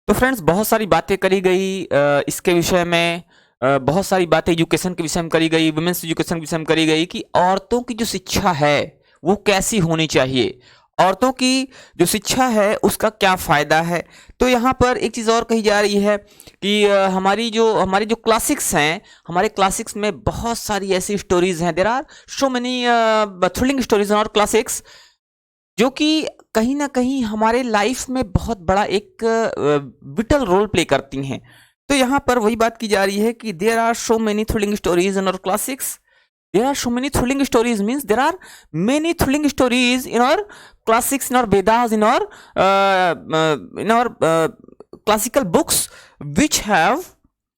तो फ्रेंड्स बहुत सारी बातें करी गई इसके विषय में। बहुत सारी बातें एजुकेशन के विषय में करी गई, वुमेन्स एजुकेशन के विषय में करी गई कि औरतों की जो शिक्षा है वो कैसी होनी चाहिए, औरतों की जो शिक्षा है उसका क्या फायदा है। तो यहाँ पर एक चीज़ और कही जा रही है कि हमारी जो क्लासिक्स हैं, हमारे क्लासिक्स में बहुत सारी ऐसी स्टोरीज हैं। There are so many thrilling stories in our classics जो कि कहीं ना कहीं हमारे लाइफ में बहुत बड़ा एक विटल रोल प्ले करती हैं। तो यहाँ पर वही बात की जा रही है कि there are so many thrilling stories in our classics. There are so many thrilling stories means there are many thrilling stories in our classics, in our Vedas, in our classical books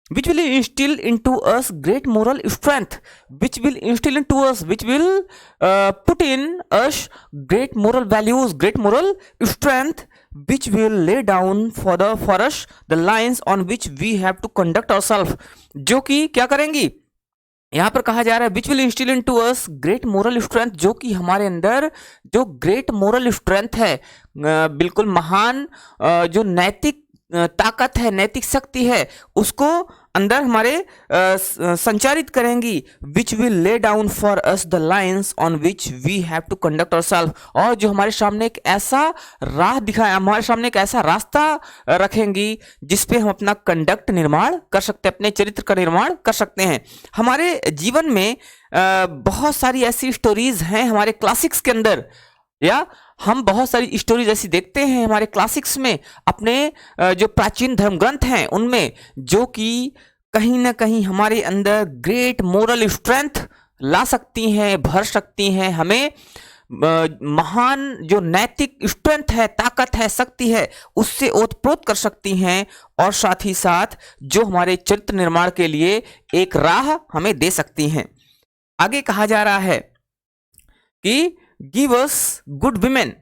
which will instill into us great moral strength, which will put in us great moral values, great moral strength, which will lay down for us the lines on which we have to conduct ourselves, जो कि क्या करेंगी, यहाँ पर कहा जा रहा है which will instil in to us great moral strength, जो कि हमारे अंदर जो ग्रेट मोरल स्ट्रेंथ है, बिल्कुल महान जो नैतिक ताकत है, नैतिक शक्ति है, उसको अंदर हमारे संचारित करेंगी। Which will lay down for us the lines on which we have to conduct ourselves, और जो हमारे सामने एक ऐसा राह दिखाए, हमारे सामने एक ऐसा रास्ता रखेंगी जिस पे हम अपना कंडक्ट निर्माण कर सकते हैं, अपने चरित्र का निर्माण कर सकते हैं। हमारे जीवन में बहुत सारी ऐसी स्टोरीज हैं हमारे क्लासिक्स के अंदर, या हम बहुत सारी स्टोरीज ऐसी देखते हैं हमारे क्लासिक्स में, अपने जो प्राचीन धर्म ग्रंथ हैं उनमें, जो कि कहीं ना कहीं हमारे अंदर ग्रेट मोरल स्ट्रेंथ ला सकती हैं, भर सकती हैं, हमें महान जो नैतिक स्ट्रेंथ है, ताकत है, शक्ति है, उससे ओतप्रोत कर सकती हैं, और साथ ही साथ जो हमारे चरित्र निर्माण के लिए एक राह हमें दे सकती हैं। आगे कहा जा रहा है कि गिव अस गुड विमेन।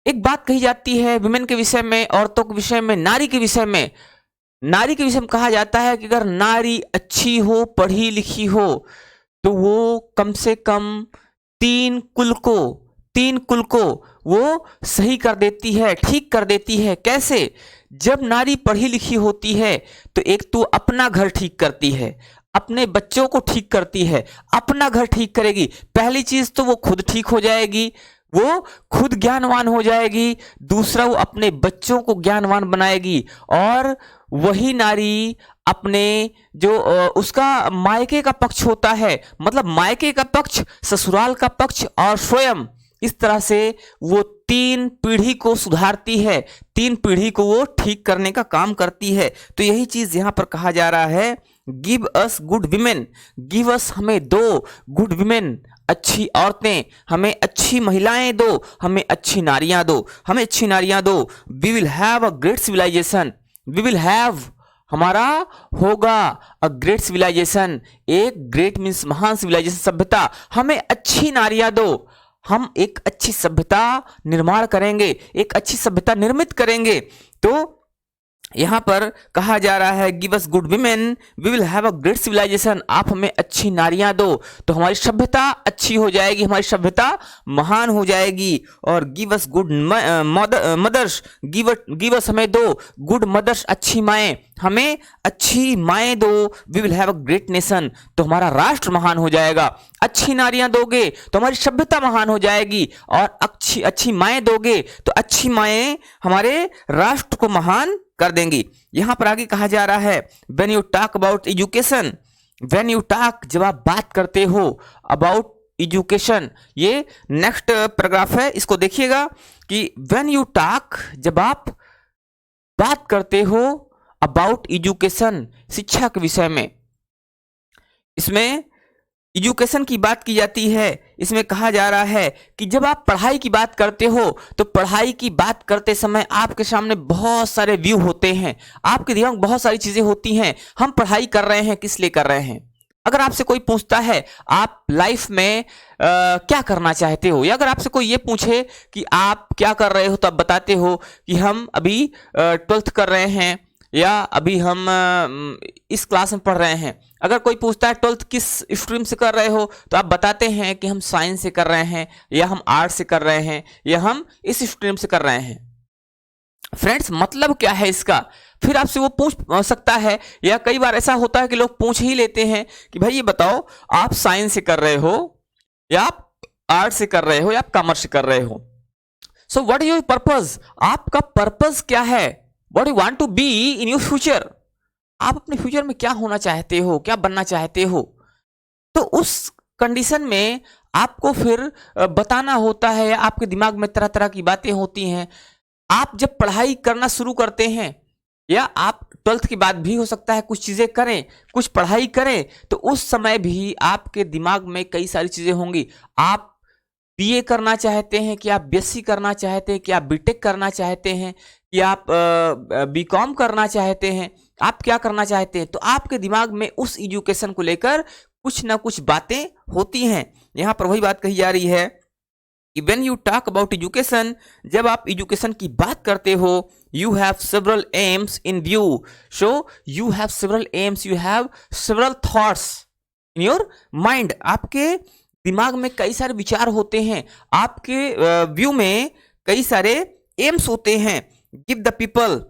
एक बात कही जाती है विमेन के विषय में, औरतों के विषय में, नारी के विषय में। नारी के विषय में कहा जाता है कि अगर नारी अच्छी हो, पढ़ी लिखी हो, तो वो कम से कम तीन कुल को वो सही कर देती है, ठीक कर देती है। कैसे? जब नारी पढ़ी लिखी होती है तो एक तो अपना घर ठीक करती है, अपने बच्चों को ठीक करती है, अपना घर ठीक करेगी। पहली चीज तो वो खुद ठीक हो जाएगी, वो खुद ज्ञानवान हो जाएगी। दूसरा, वो अपने बच्चों को ज्ञानवान बनाएगी। और वही नारी अपने जो उसका मायके का पक्ष होता है, मतलब मायके का पक्ष, ससुराल का पक्ष और स्वयं, इस तरह से वो तीन पीढ़ी को सुधारती है, तीन पीढ़ी को वो ठीक करने का काम करती है। तो यही चीज यहां पर कहा जा रहा है, give us good women, give us, हमें दो, गुड विमेन, अच्छी औरतें, हमें अच्छी महिलाएं दो, हमें अच्छी नारियां दो, हमें अच्छी नारियां दो। We will have a great civilisation, we will have, हमारा होगा अ ग्रेट सिविलाइजेशन, एक ग्रेट मीन्स महान सिविलाइजेशन, सभ्यता। हमें अच्छी नारियां दो, हम एक अच्छी सभ्यता निर्माण करेंगे, एक अच्छी सभ्यता निर्मित करेंगे। तो यहां पर कहा जा रहा है give us good women, we will have a great civilisation, आप हमें अच्छी नारियां दो तो हमारी सभ्यता अच्छी हो जाएगी, हमारी सभ्यता महान हो जाएगी। और give us good mothers, give us, हमें दो, गुड मदर्स, अच्छी माएँ, हमें अच्छी माएँ दो। We will have a great nation, तो हमारा राष्ट्र महान हो जाएगा। अच्छी नारियां दोगे तो हमारी सभ्यता महान हो जाएगी, और अच्छी माएँ दोगे तो अच्छी माएँ हमारे राष्ट्र को महान कर देंगी। यहां पर आगे कहा जा रहा है when you talk about education, when you talk, जब आप बात करते हो अबाउट एजुकेशन, ये नेक्स्ट पैराग्राफ है, इसको देखिएगा कि व्हेन यू टॉक, जब आप बात करते हो अबाउट एजुकेशन, शिक्षा के विषय में, इसमें एजुकेशन की बात की जाती है। इसमें कहा जा रहा है कि जब आप पढ़ाई की बात करते हो तो पढ़ाई की बात करते समय आपके सामने बहुत सारे व्यू होते हैं, आपके दिमाग में बहुत सारी चीजें होती हैं। हम पढ़ाई कर रहे हैं, किस लिए कर रहे हैं? अगर आपसे कोई पूछता है आप लाइफ में क्या करना चाहते हो, या अगर आपसे कोई ये पूछे कि आप क्या कर रहे हो, तो आप बताते हो कि हम अभी 12th कर रहे हैं, या अभी हम इस क्लास में पढ़ रहे हैं। अगर कोई पूछता है 12th किस स्ट्रीम से कर रहे हो, तो आप बताते हैं कि हम साइंस से कर रहे हैं, या हम आर्ट से कर रहे हैं, या हम इस स्ट्रीम से कर रहे हैं। फ्रेंड्स मतलब क्या है इसका, फिर आपसे वो पूछ सकता है, या कई बार ऐसा होता है कि लोग पूछ ही लेते हैं कि भाई ये बताओ आप साइंस से कर रहे हो, या आप आर्ट से कर रहे हो, या आप कॉमर्स से कर रहे हो। So what is your purpose, आपका पर्पज क्या है, what you want to be in your future, आप अपने फ्यूचर में क्या होना चाहते हो, क्या बनना चाहते हो। तो उस कंडीशन में आपको फिर बताना होता है, आपके दिमाग में तरह तरह की बातें होती हैं। आप जब पढ़ाई करना शुरू करते हैं, या आप 12th के बाद भी हो सकता है कुछ चीजें करें, कुछ पढ़ाई करें, तो उस समय भी आपके दिमाग में कई सारी चीजें होंगी। आप बीए करना चाहते हैं, कि आप बीएससी करना चाहते हैं, कि आप बीटेक करना चाहते हैं, कि आप बीकॉम करना चाहते हैं, आप क्या करना चाहते हैं। तो आपके दिमाग में उस एजुकेशन को लेकर कुछ ना कुछ बातें होती हैं। यहां पर वही बात कही जा रही है कि when you talk about education, जब आप एजुकेशन की बात करते हो, you have several aims in view, so you have several aims, you have several thoughts in your mind, आपके दिमाग में कई सारे विचार होते हैं, आपके व्यू में कई सारे एम्स होते हैं। Give the people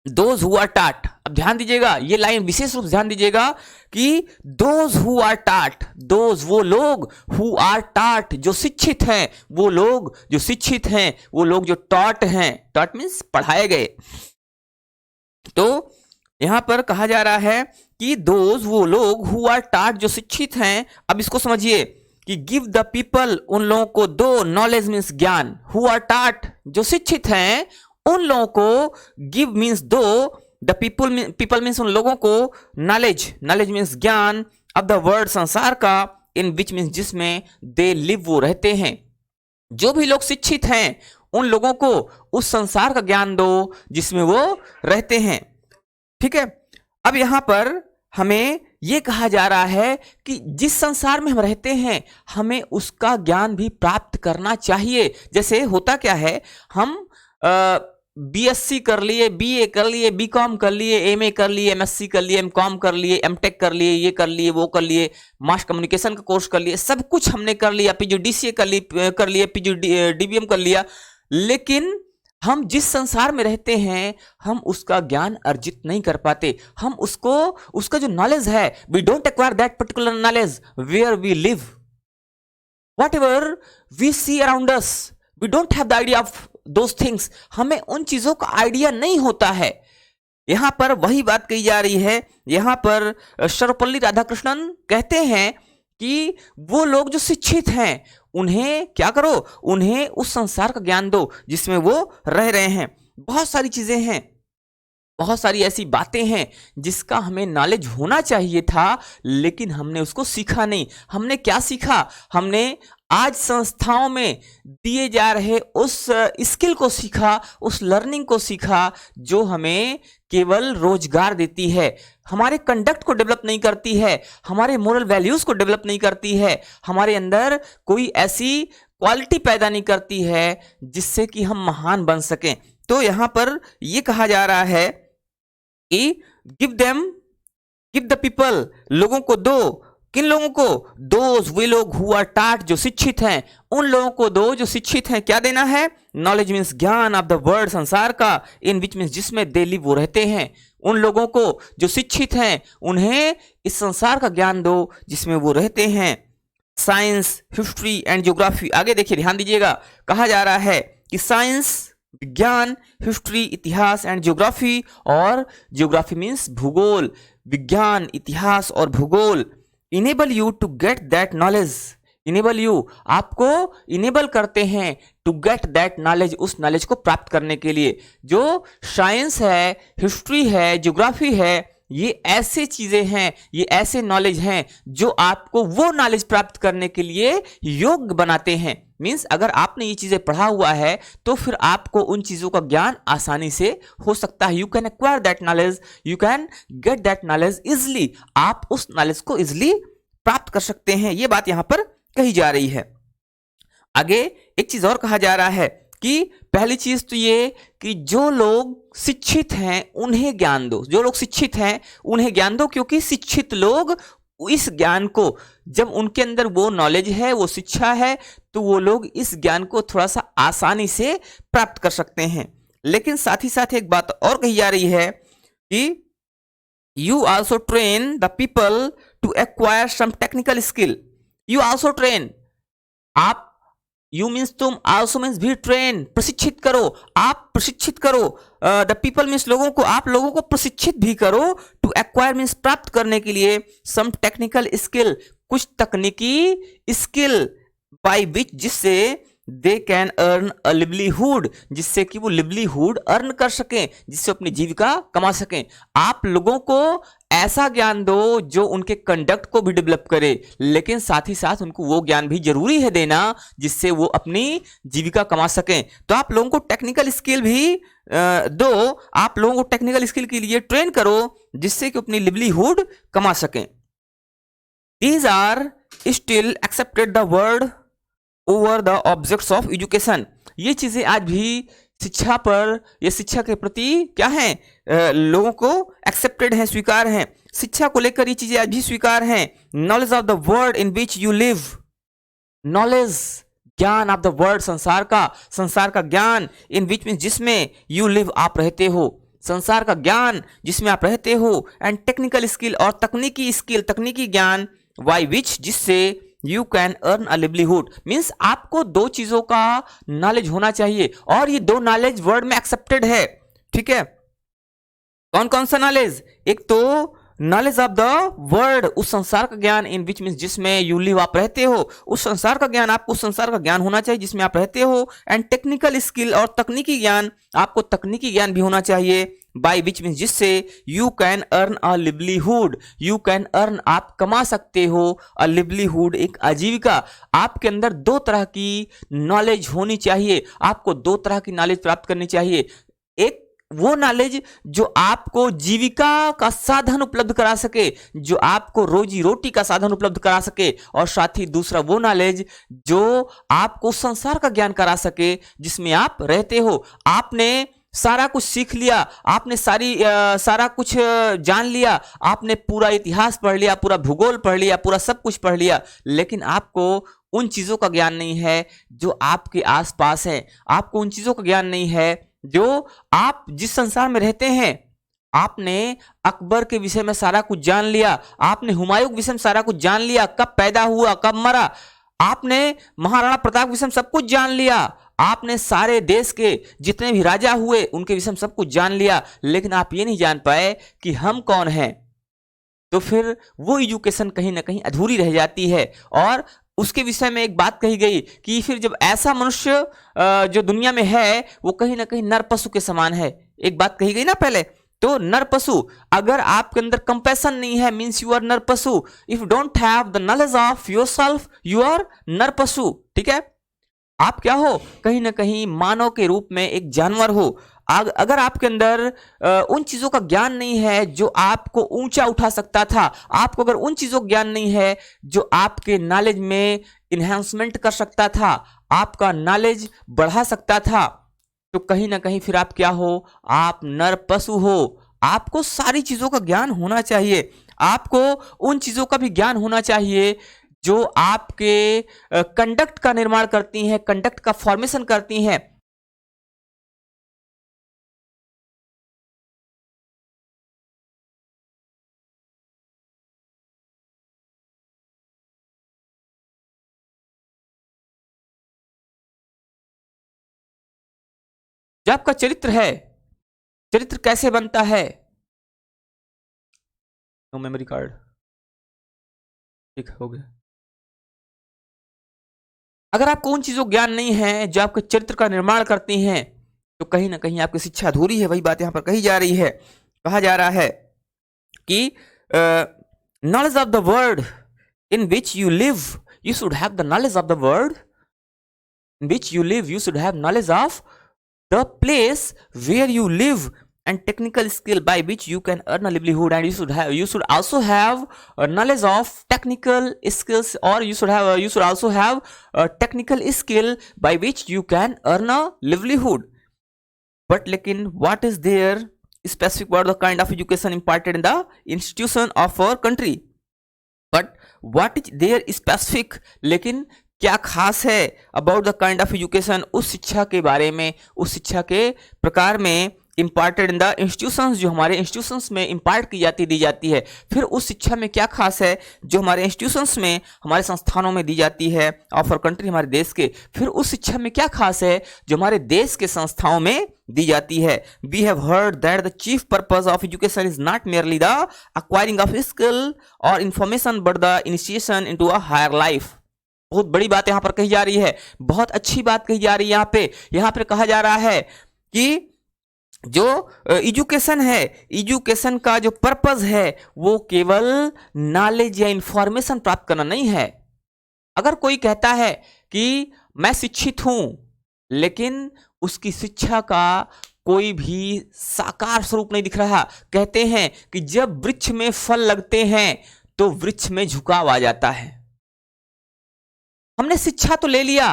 those who are taught, अब ध्यान दीजिएगा, ये लाइन विशेष रूप से ध्यान दीजिएगा कि दोज हु आर टाट, दोज वो लोग, हु आर टाट जो शिक्षित हैं, वो लोग जो शिक्षित हैं, वो लोग जो टॉट हैं, टॉट मीन्स पढ़ाए गए। तो यहां पर कहा जा रहा है कि दोज वो लोग, हु आर टाट जो शिक्षित हैं। अब इसको समझिए कि गिव द पीपल, उन लोगों को दो, नॉलेज मीन्स ज्ञान, हु आर टाट जो शिक्षित हैं उन लोगों को, गिव मीन्स दो, द पीपल मीन्स उन लोगों को, नॉलेज, नॉलेज मीन्स ज्ञान, अब द वर्ड संसार का, इन विच मीन्स जिसमें, दे लिव वो रहते हैं। जो भी लोग शिक्षित हैं उन लोगों को उस संसार का ज्ञान दो जिसमें वो रहते हैं। ठीक है, अब यहां पर हमें यह कहा जा रहा है कि जिस संसार में हम रहते हैं हमें उसका ज्ञान भी प्राप्त करना चाहिए। जैसे होता क्या है, हम बीएससी कर लिए, बीए कर लिए, बीकॉम कर लिए, एमए कर लिए, एमएससी कर लिए, एमकॉम कर लिए, एमटेक कर लिए, ये कर लिए, वो कर लिए, मास कम्युनिकेशन का कोर्स कर लिए, सब कुछ हमने कर लिया, पीजीडीसीए कर लिए, पीजीडीबीएम कर लिया, लेकिन हम जिस संसार में रहते हैं हम उसका ज्ञान अर्जित नहीं कर पाते। हम उसको, उसका जो नॉलेज है, we don't acquire that particular knowledge where we live, whatever we see around us, we don't have the idea of those things, हमें उन चीजों का आइडिया नहीं होता है। यहां पर वही बात कही जा रही है। यहां पर सर्वपल्ली राधाकृष्णन कहते हैं कि वो लोग जो शिक्षित हैं उन्हें क्या करो, उन्हें उस संसार का ज्ञान दो जिसमें वो रह रहे हैं। बहुत सारी चीजें हैं, बहुत सारी ऐसी बातें हैं जिसका हमें नॉलेज होना चाहिए था, लेकिन हमने उसको सीखा नहीं। हमने क्या सीखा, हमने आज संस्थाओं में दिए जा रहे उस स्किल को सीखा, उस लर्निंग को सीखा जो हमें केवल रोजगार देती है, हमारे कंडक्ट को डेवलप नहीं करती है, हमारे मोरल वैल्यूज को डेवलप नहीं करती है, हमारे अंदर कोई ऐसी क्वालिटी पैदा नहीं करती है जिससे कि हम महान बन सकें। तो यहां पर यह कहा जा रहा है कि give them, give the people, लोगों को दो, किन लोगों को, दोज वे लोग, हु आर टाट जो शिक्षित हैं, उन लोगों को दो जो शिक्षित हैं। क्या देना है, नॉलेज मीन्स ज्ञान, ऑफ द वर्ड संसार का, इन विच मीन्स जिसमें दे लिव वो रहते हैं। उन लोगों को जो शिक्षित हैं उन्हें इस संसार का ज्ञान दो जिसमें वो रहते हैं। साइंस, हिस्ट्री एंड ज्योग्राफी, आगे देखिए ध्यान दीजिएगा, कहा जा रहा है कि साइंस विज्ञान, हिस्ट्री इतिहास एंड ज्योग्राफी, और ज्योग्राफी मीन्स भूगोल, विज्ञान इतिहास और भूगोल, enable you to get that knowledge, enable you आपको इनेबल करते हैं, टू गेट दैट नॉलेज उस नॉलेज को प्राप्त करने के लिए। जो साइंस है, हिस्ट्री है, ज्योग्राफी है, ये ऐसे चीजें हैं, ये ऐसे नॉलेज हैं जो आपको वो नॉलेज प्राप्त करने के लिए योग्य बनाते हैं। मीन्स अगर आपने ये चीजें पढ़ा हुआ है तो फिर आपको उन चीजों का ज्ञान आसानी से हो सकता है। You can acquire that knowledge, you can get that knowledge easily, आप उस नॉलेज को इजिली प्राप्त कर सकते हैं। ये बात यहां पर कही जा रही है। आगे एक चीज और कहा जा रहा है कि पहली चीज तो ये कि जो लोग शिक्षित हैं उन्हें ज्ञान दो, जो लोग शिक्षित हैं उन्हें ज्ञान दो, क्योंकि शिक्षित लोग इस ज्ञान को, जब उनके अंदर वो नॉलेज है, वो शिक्षा है, तो वो लोग इस ज्ञान को थोड़ा सा आसानी से प्राप्त कर सकते हैं। लेकिन साथ ही साथ एक बात और कही जा रही है कि you also train the people to acquire some technical skill. You also train. आप you means तुम, also means भी train, प्रशिक्षित करो, आप प्रशिक्षित करो, the people means लोगों को, आप लोगों को प्रशिक्षित भी करो, to acquire means प्राप्त करने के लिए some technical skill, कुछ तकनीकी skill by which, जिससे they can earn a livelihood, जिससे कि वो लिवलीहुड अर्न कर सकें, जिससे अपनी जीविका कमा सकें। आप लोगों को ऐसा ज्ञान दो जो उनके कंडक्ट को भी डेवलप करे, लेकिन साथ ही साथ उनको वो ज्ञान भी जरूरी है देना जिससे वो अपनी जीविका कमा सकें। तो आप लोगों को टेक्निकल स्किल भी दो, आप लोगों को टेक्निकल स्किल के लिए ट्रेन करो जिससे कि अपनी लिवलीहुड कमा सकें। These are still accepted the world over the objects of education. ये चीजें आज भी शिक्षा पर या शिक्षा के प्रति क्या है, लोगों को एक्सेप्टेड हैं, स्वीकार हैं। शिक्षा को लेकर ये चीजें आज भी स्वीकार हैं। Knowledge of the world in which you live, knowledge ज्ञान ऑफ द वर्ल्ड, संसार का ज्ञान, इन विच मीन जिसमें यू लिव आप रहते हो, संसार का ज्ञान जिसमें आप रहते हो। एंड टेक्निकल स्किल, और तकनीकी स्किल, तकनीकी ज्ञान, वाई विच जिससे you can earn a livelihood. Means आपको दो चीजों का नॉलेज होना चाहिए और ये दो नॉलेज वर्ड में एक्सेप्टेड है। ठीक है, कौन कौन सा नॉलेज? एक तो नॉलेज ऑफ द वर्ल्ड, उस संसार का ज्ञान, इन विच मीन्स जिसमें यू लिव आप रहते हो, उस संसार का ज्ञान, आपको उस संसार का ज्ञान होना चाहिए जिसमें आप रहते हो। एंड टेक्निकल स्किल, और तकनीकी ज्ञान, आपको तकनीकी ज्ञान भी होना चाहिए। बाय विच मीन्स जिससे you can earn a livelihood, you can earn आप कमा सकते हो, अ लिवलीहुड एक आजीविका। आपके अंदर दो तरह की नॉलेज होनी चाहिए, आपको दो तरह की नॉलेज प्राप्त करनी चाहिए। एक वो नॉलेज जो आपको जीविका का साधन उपलब्ध करा सके, जो आपको रोजी रोटी का साधन उपलब्ध करा सके, और साथ ही दूसरा वो नॉलेज जो आपको संसार का ज्ञान करा सके जिसमें आप रहते हो। आपने सारा कुछ सीख लिया, आपने सारा कुछ जान लिया, आपने पूरा इतिहास पढ़ लिया, पूरा भूगोल पढ़ लिया, पूरा सब कुछ पढ़ लिया, लेकिन आपको उन चीजों का ज्ञान नहीं है जो आपके आसपास है। आपको उन चीजों का ज्ञान नहीं है जो आप जिस संसार में रहते हैं। आपने अकबर के विषय में सारा कुछ जान लिया, आपने हुमायूं के विषय में सारा कुछ जान लिया, कब पैदा हुआ, कब मरा, आपने महाराणा प्रताप के विषय में सब कुछ जान लिया, आपने सारे देश के जितने भी राजा हुए उनके विषय में सब कुछ जान लिया, लेकिन आप ये नहीं जान पाए कि हम कौन हैं। तो फिर वो एजुकेशन कहीं ना कहीं अधूरी रह जाती है। और उसके विषय में एक बात कही गई कि फिर जब ऐसा मनुष्य जो दुनिया में है वो कहीं ना कहीं नर पशु के समान है। एक बात कही गई ना पहले, तो नर पशु, अगर आपके अंदर कंपैशन नहीं है मींस यू आर नर पशु। If don't have the knowledge of yourself you are नर पशु। ठीक है, आप क्या हो? कहीं ना कहीं मानव के रूप में एक जानवर हो। अगर आपके अंदर उन चीजों का ज्ञान नहीं है जो आपको ऊंचा उठा सकता था, आपको अगर उन चीजों का ज्ञान नहीं है जो आपके नॉलेज में इन्हांसमेंट कर सकता था, आपका नॉलेज बढ़ा सकता था, तो कहीं ना कहीं फिर आप क्या हो? आप नर पशु हो। आपको सारी चीजों का ज्ञान होना चाहिए, आपको उन चीजों का भी ज्ञान होना चाहिए जो आपके कंडक्ट का निर्माण करती हैं, कंडक्ट का फॉर्मेशन करती हैं। जो आपका चरित्र है, चरित्र कैसे बनता है? नो मेमोरी कार्ड, ठीक हो गया। अगर आपको उन चीजों ज्ञान नहीं है जो आपके चरित्र का निर्माण करती हैं, तो कहीं ना कहीं आपकी शिक्षा अधूरी है। वही बात यहां पर कही जा रही है। कहा जा रहा है कि knowledge of the world in which you live, you should have the knowledge of the world in which you live, you should have knowledge of the place where you live, and technical skill by which you can earn a livelihood. And you should also have knowledge of technical skills, or you should also have a technical skill by which you can earn a livelihood. But lekin what is their specific about the kind of education imparted in the institution of our country? But what is their specific, लेकिन क्या खास है about the kind of education, उस शिक्षा के बारे में, उस शिक्षा के प्रकार में इम्पार्टेड इन द इंस्टीट्यूशंस, जो हमारे इंस्टीट्यूशंस में इम्पार्ट की जाती दी जाती है। फिर उस शिक्षा में क्या खास है जो हमारे इंस्टीट्यूशंस में, हमारे संस्थानों में दी जाती है ऑफ आवर कंट्री, हमारे देश के। फिर उस शिक्षा में क्या खास है जो हमारे देश के संस्थाओं में दी जाती है। We have heard that the chief purpose of education is not merely the acquiring of skill और information but the initiation into a higher life. बहुत बड़ी बात यहां पर कही जा रही है, बहुत अच्छी बात कही जा रही है। यहां पे कहा जा रहा है कि जो एजुकेशन है, एजुकेशन का जो पर्पस है वो केवल नॉलेज या इंफॉर्मेशन प्राप्त करना नहीं है। अगर कोई कहता है कि मैं शिक्षित हूं लेकिन उसकी शिक्षा का कोई भी साकार स्वरूप नहीं दिख रहा, कहते हैं कि जब वृक्ष में फल लगते हैं तो वृक्ष में झुकाव आ जाता है। हमने शिक्षा तो ले लिया,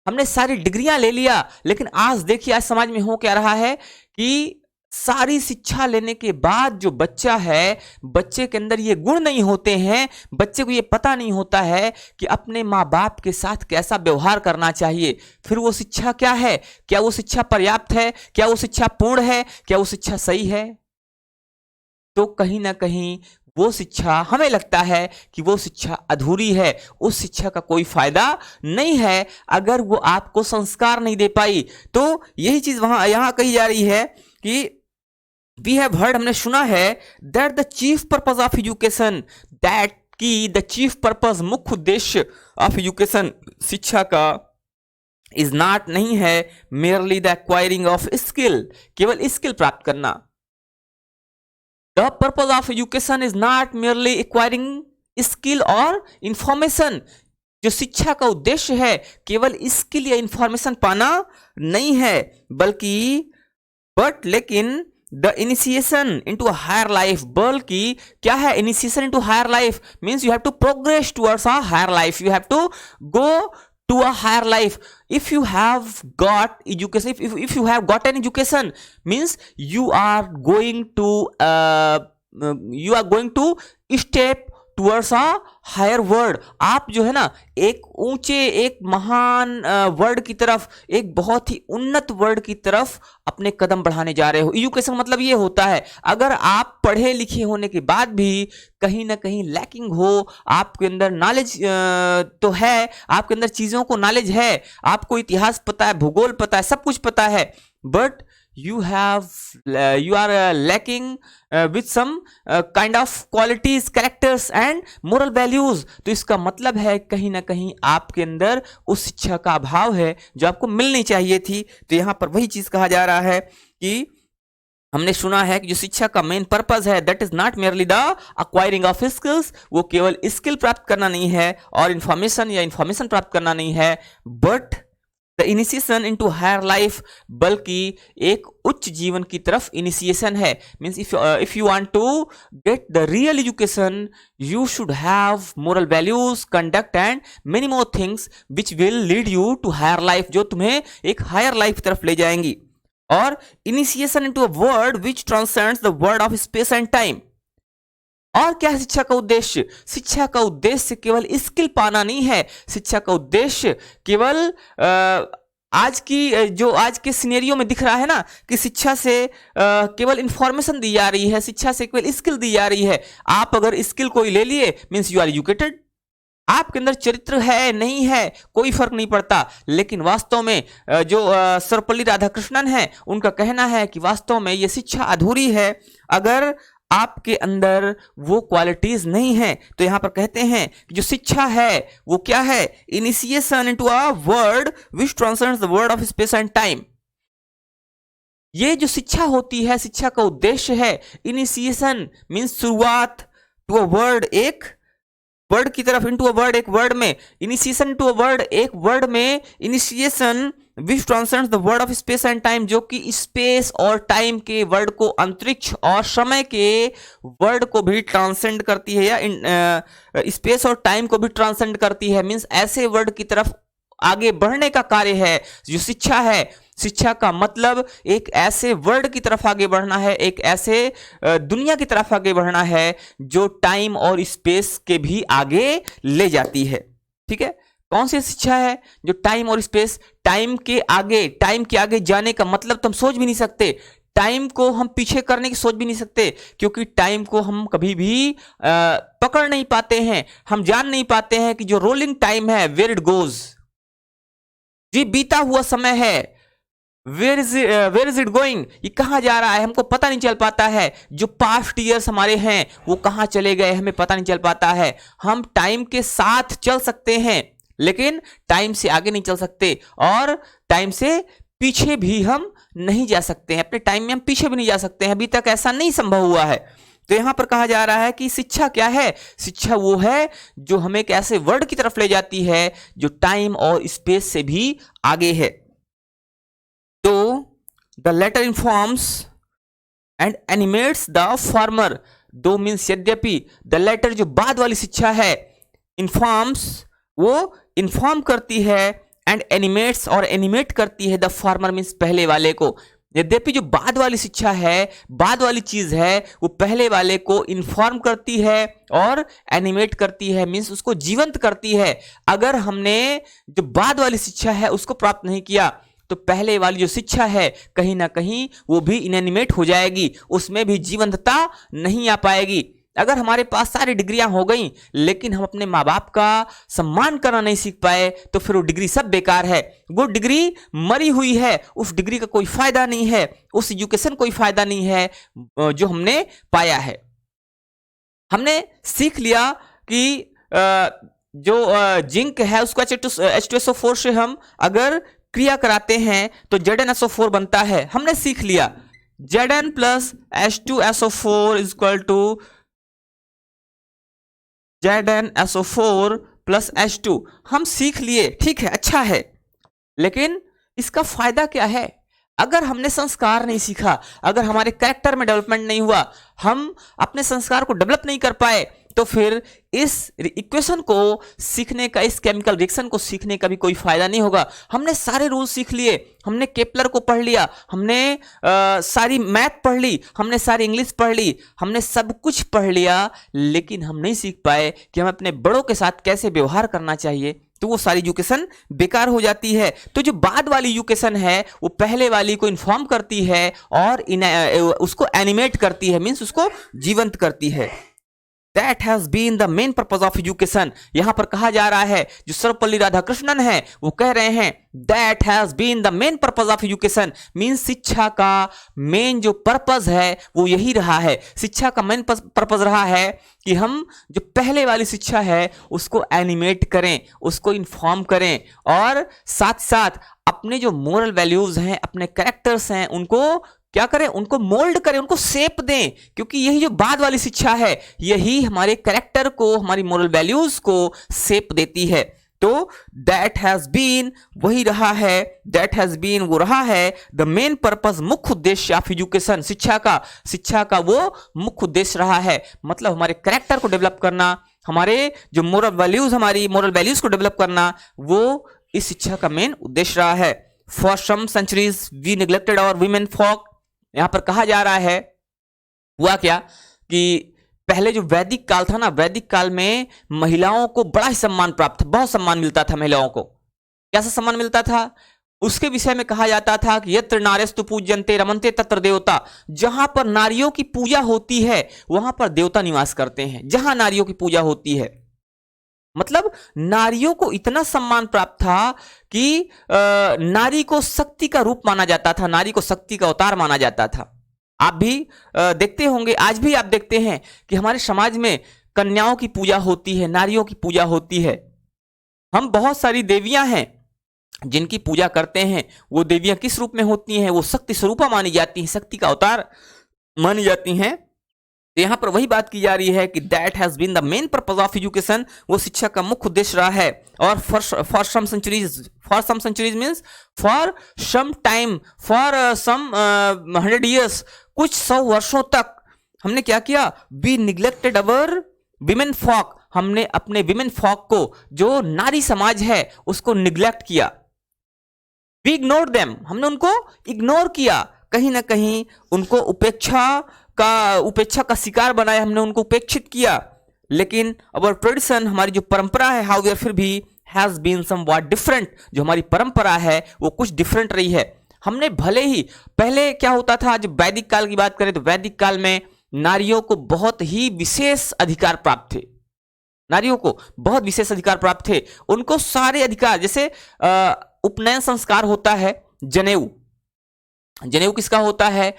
हमने सारी डिग्रियां ले लिया, लेकिन आज देखिए आज समाज में हो क्या रहा है कि सारी शिक्षा लेने के बाद जो बच्चा है, बच्चे के अंदर ये गुण नहीं होते हैं, बच्चे को ये पता नहीं होता है कि अपने माँ बाप के साथ कैसा व्यवहार करना चाहिए। फिर वो शिक्षा क्या है? क्या वो शिक्षा पर्याप्त है? क्या वो शिक्षा पूर्ण है? क्या वो शिक्षा सही है? तो कहीं ना कहीं वो शिक्षा, हमें लगता है कि वो शिक्षा अधूरी है, उस शिक्षा का कोई फायदा नहीं है अगर वो आपको संस्कार नहीं दे पाई। तो यही चीज यहां कही जा रही है कि वी हैव हर्ड, हमने सुना है, that the chief purpose of education, that की द चीफ पर्पस, मुख्य उद्देश्य ऑफ एजुकेशन, शिक्षा का, इज नॉट नहीं है merely the acquiring of skill, केवल स्किल प्राप्त करना। The purpose of education is not merely acquiring skill or information. जो शिक्षा का उद्देश्य है केवल स्किल या इंफॉर्मेशन पाना नहीं है, लेकिन the initiation into a higher life, बल्कि क्या है initiation into higher life means you have to progress towards a higher life, you have to go to a higher life. If you have got education, if you have got an education means you are going to step towards a higher world. आप जो है ना एक ऊंचे, एक महान word की तरफ, एक बहुत ही उन्नत वर्ड की तरफ अपने कदम बढ़ाने जा रहे हो। एजुकेशन मतलब ये होता है, अगर आप पढ़े लिखे होने के बाद भी कहीं ना कहीं लैकिंग हो, आपके अंदर नॉलेज तो है, आपके अंदर चीजों को नॉलेज है, आपको इतिहास पता है, भूगोल पता है, सब कुछ पता है, but you are lacking with some kind of qualities, characters and moral values. तो इसका मतलब है कहीं ना कहीं आपके अंदर उस शिक्षा का अभाव है जो आपको मिलनी चाहिए थी। तो यहां पर वही चीज कहा जा रहा है कि हमने सुना है कि जो शिक्षा का मेन पर्पस है that is not merely the acquiring of skills, वो केवल स्किल प्राप्त करना नहीं है और इंफॉर्मेशन या इंफॉर्मेशन प्राप्त करना नहीं है, but the initiation into higher life, बल्कि एक उच्च जीवन की तरफ इनिशिएशन है। Means if you want to get the real education you should have moral values, conduct and many more things which will lead you to higher life, जो तुम्हें एक हायर लाइफ की तरफ ले जाएंगी। और initiation into a word which transcends the word of space and time. और क्या है शिक्षा का उद्देश्य? शिक्षा का उद्देश्य केवल स्किल पाना नहीं है, शिक्षा का उद्देश्य केवल आज के सिनेरियो में दिख रहा है ना कि शिक्षा से केवल इंफॉर्मेशन दी जा रही है, शिक्षा से केवल स्किल दी जा रही है। आप अगर स्किल कोई ले लिए मीन्स यू आर एजुकेटेड, आपके अंदर चरित्र है नहीं है कोई फर्क नहीं पड़ता। लेकिन वास्तव में जो सर्वपल्ली राधाकृष्णन है उनका कहना है कि वास्तव में यह शिक्षा अधूरी है अगर आपके अंदर वो क्वालिटीज नहीं है। तो यहां पर कहते हैं कि जो शिक्षा है वो क्या है? Initiation into a word which transcends the word of space and time. ये जो शिक्षा होती है, शिक्षा का उद्देश्य है इनिशिएशन मीन्स शुरुआत, टू अ वर्ड, एक वर्ड की तरफ, इनटू अ वर्ड, एक वर्ड में, इनिशिएशन टू अ वर्ड, एक वर्ड में, initiation which transcends the word of space and time, जो कि स्पेस और टाइम के वर्ड को, अंतरिक्ष और समय के वर्ड को भी ट्रांसेंड करती है, या स्पेस और टाइम को भी ट्रांसेंड करती है। मीन्स ऐसे वर्ड की तरफ आगे बढ़ने का कार्य है जो शिक्षा है। शिक्षा का मतलब एक ऐसे वर्ड की तरफ आगे बढ़ना है, एक ऐसे दुनिया की तरफ आगे बढ़ना है जो टाइम और स्पेस के भी आगे ले जाती है। ठीक है, कौन सी शिक्षा है? जो टाइम और स्पेस, टाइम के आगे जाने का मतलब तो हम सोच भी नहीं सकते, टाइम को हम पीछे करने की सोच भी नहीं सकते, क्योंकि टाइम को हम कभी भी पकड़ नहीं पाते हैं, हम जान नहीं पाते हैं कि जो रोलिंग टाइम है, वेयर इट गोज, जी बीता हुआ समय है, वेयर इज इट गोइंग, ये कहां जा रहा है, हमको पता नहीं चल पाता है। जो पास्ट ईयर्स हमारे हैं वो कहां चले गए, हमें पता नहीं चल पाता है। हम टाइम के साथ चल सकते हैं लेकिन टाइम से आगे नहीं चल सकते, और टाइम से पीछे भी हम नहीं जा सकते हैं, अपने टाइम में हम पीछे भी नहीं जा सकते हैं, अभी तक ऐसा नहीं संभव हुआ है। तो यहां पर कहा जा रहा है कि शिक्षा क्या है? शिक्षा वो है जो हमें एक ऐसे वर्ड की तरफ ले जाती है जो टाइम और स्पेस से भी आगे है। तो the latter informs and animates the former, though means यद्यपि, द लेटर जो बाद वाली शिक्षा है, इन्फॉर्म्स वो इन्फॉर्म करती है, एंड एनिमेट्स और एनिमेट करती है द फॉर्मर मीन्स पहले वाले को। यद्यपि जो बाद वाली शिक्षा है, बाद वाली चीज है, वो पहले वाले को इन्फॉर्म करती है और एनिमेट करती है मीन्स उसको जीवंत करती है। अगर हमने जो बाद वाली शिक्षा है उसको प्राप्त नहीं किया तो पहले वाली जो शिक्षा है कहीं ना कहीं वो भी इनएनिमेट हो जाएगी, उसमें भी जीवंतता नहीं आ पाएगी। अगर हमारे पास सारी डिग्रियां हो गई लेकिन हम अपने माँ बाप का सम्मान करना नहीं सीख पाए तो फिर वो डिग्री सब बेकार है, वो डिग्री मरी हुई है, उस डिग्री का कोई फायदा नहीं है, उस एजुकेशन कोई फायदा नहीं है जो हमने पाया है। हमने सीख लिया कि जो जिंक है उसको H2SO4 से हम अगर क्रिया कराते हैं तो ZnSO4 बनता है। हमने सीख लिया Zn plus H2SO4 is equal to ZnSO4 plus H2, हम सीख लिए, ठीक है, अच्छा है, लेकिन इसका फायदा क्या है? अगर हमने संस्कार नहीं सीखा, अगर हमारे कैरेक्टर में डेवलपमेंट नहीं हुआ, हम अपने संस्कार को डेवलप नहीं कर पाए, तो फिर इस इक्वेशन को सीखने का, इस केमिकल रिएक्शन को सीखने का भी कोई फायदा नहीं होगा। हमने सारे रूल सीख लिए, हमने केपलर को पढ़ लिया, हमने सारी मैथ पढ़ ली, हमने सारी इंग्लिश पढ़ ली, हमने सब कुछ पढ़ लिया, लेकिन हम नहीं सीख पाए कि हमें अपने बड़ों के साथ कैसे व्यवहार करना चाहिए, तो वो सारी एजुकेशन बेकार हो जाती है। तो जो बाद वाली एजुकेशन है वो पहले वाली को इन्फॉर्म करती है और उसको एनिमेट करती है, मीन्स उसको जीवंत करती है। That has been the main purpose of education। यहां पर कहा जा रहा है, जो सर्वपल्ली राधाकृष्णन है वो कह रहे हैं that has been the main purpose of education, means शिक्षा का मेन जो पर्पस है वो यही रहा है। शिक्षा का मेन पर्पस रहा है कि हम जो पहले वाली शिक्षा है उसको एनिमेट करें, उसको इन्फॉर्म करें, और साथ साथ अपने जो मोरल वैल्यूज हैं, अपने कैरेक्टर्स हैं, उनको क्या करें, उनको मोल्ड करें, उनको शेप दें, क्योंकि यही जो बाद वाली शिक्षा है यही हमारे कैरेक्टर को, हमारी मोरल वैल्यूज को शेप देती है। तो दैट हैज बीन वही रहा है, दैट हैज बीन वो रहा है द मेन पर्पस, मुख्य उद्देश्य ऑफ एजुकेशन, शिक्षा का वो मुख्य उद्देश्य रहा है। मतलब हमारे कैरेक्टर को डेवलप करना, हमारे जो मोरल वैल्यूज, हमारी मोरल वैल्यूज को डेवलप करना, वो इस शिक्षा का मेन उद्देश्य रहा है। For some centuries we neglected our women folk. यहां पर कहा जा रहा है हुआ क्या कि पहले जो वैदिक काल था ना, वैदिक काल में महिलाओं को बड़ा ही सम्मान प्राप्त था, बहुत सम्मान मिलता था महिलाओं को। कैसा सम्मान मिलता था? उसके विषय में कहा जाता था कि यत्र नार्यस्तु पूज्यन्ते रमन्ते तत्र देवता, जहां पर नारियों की पूजा होती है वहां पर देवता निवास करते हैं। जहां नारियों की पूजा होती है, मतलब नारियों को इतना सम्मान प्राप्त था कि नारी को शक्ति का रूप माना जाता था, नारी को शक्ति का अवतार माना जाता था। आप भी देखते होंगे, आज भी आप देखते हैं कि हमारे समाज में कन्याओं की पूजा होती है, नारियों की पूजा होती है। हम बहुत सारी देवियां हैं जिनकी पूजा करते हैं। वो देवियां किस रूप में होती हैं? वो शक्ति स्वरूपा मानी जाती हैं, शक्ति का अवतार मानी जाती हैं। तो यहां पर वही बात की जा रही है कि that has been the main purpose of education, वो शिक्षा का मुख्य उद्देश्य रहा है। और for some centuries means for some time, for some 100 years, कुछ 100 वर्षों तक हमने क्या किया? We neglected our women folk, हमने अपने विमेन फॉक को, जो नारी समाज है, उसको निग्लेक्ट किया। वी इग्नोर देम, हमने उनको इग्नोर किया, कहीं ना कहीं उनको उपेक्षा का शिकार बनाया, हमने उनको उपेक्षित किया। लेकिन अवर ट्रेडिशन, हमारी जो परंपरा है, हाउएवर फिर भी हैज बीन समव्हाट डिफरेंट, जो हमारी परंपरा है वो कुछ डिफरेंट रही है। हमने भले ही पहले क्या होता था, जब वैदिक काल की बात करें तो वैदिक काल में नारियों को बहुत ही विशेष अधिकार प्राप्त थे, नारियों को बहुत विशेष अधिकार प्राप्त थे। उनको सारे अधिकार, जैसे उपनयन संस्कार होता है, जनेऊ, जनेऊ किसका होता है,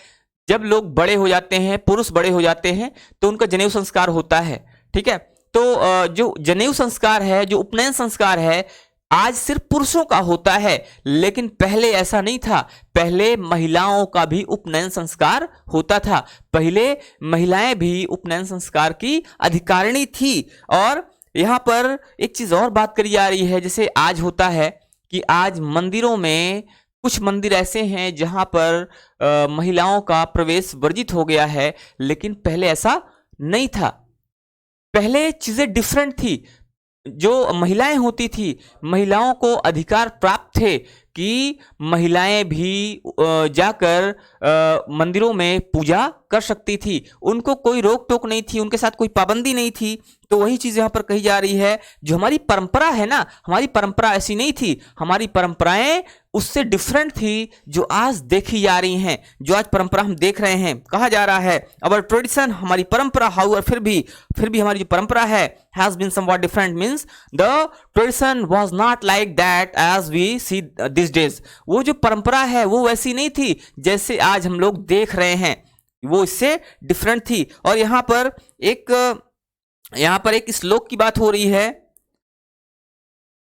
जब लोग बड़े हो जाते हैं, पुरुष बड़े हो जाते हैं तो उनका जनेऊ संस्कार होता है, ठीक है। तो जो जनेऊ संस्कार है, जो उपनयन संस्कार है, आज सिर्फ पुरुषों का होता है, लेकिन पहले ऐसा नहीं था। पहले महिलाओं का भी उपनयन संस्कार होता था, पहले महिलाएं भी उपनयन संस्कार की अधिकारिणी थी। और यहां पर एक चीज और बात करी जा रही है, जैसे आज होता है कि आज मंदिरों में कुछ मंदिर ऐसे हैं जहां पर महिलाओं का प्रवेश वर्जित हो गया है, लेकिन पहले ऐसा नहीं था। पहले चीजें डिफरेंट थी। जो महिलाएं होती थी, महिलाओं को अधिकार प्राप्त थे कि महिलाएं भी जाकर मंदिरों में पूजा कर सकती थी, उनको कोई रोक टोक नहीं थी, उनके साथ कोई पाबंदी नहीं थी। तो वही चीज यहां पर कही जा रही है, जो हमारी परंपरा है ना, हमारी परंपरा ऐसी नहीं थी, हमारी परंपराएं उससे डिफरेंट थी जो आज देखी जा रही हैं, जो आज परंपरा हम देख रहे हैं। कहा जा रहा है अवर ट्रेडिशन, हमारी परंपरा, हाउएवर फिर भी हमारी जो परंपरा है has been somewhat different, means the tradition was not like that as we see this days. वो जो परंपरा है वो वैसी नहीं थी जैसे आज हम लोग देख रहे हैं, वो इससे डिफरेंट थी। और यहां पर एक श्लोक की बात हो रही है।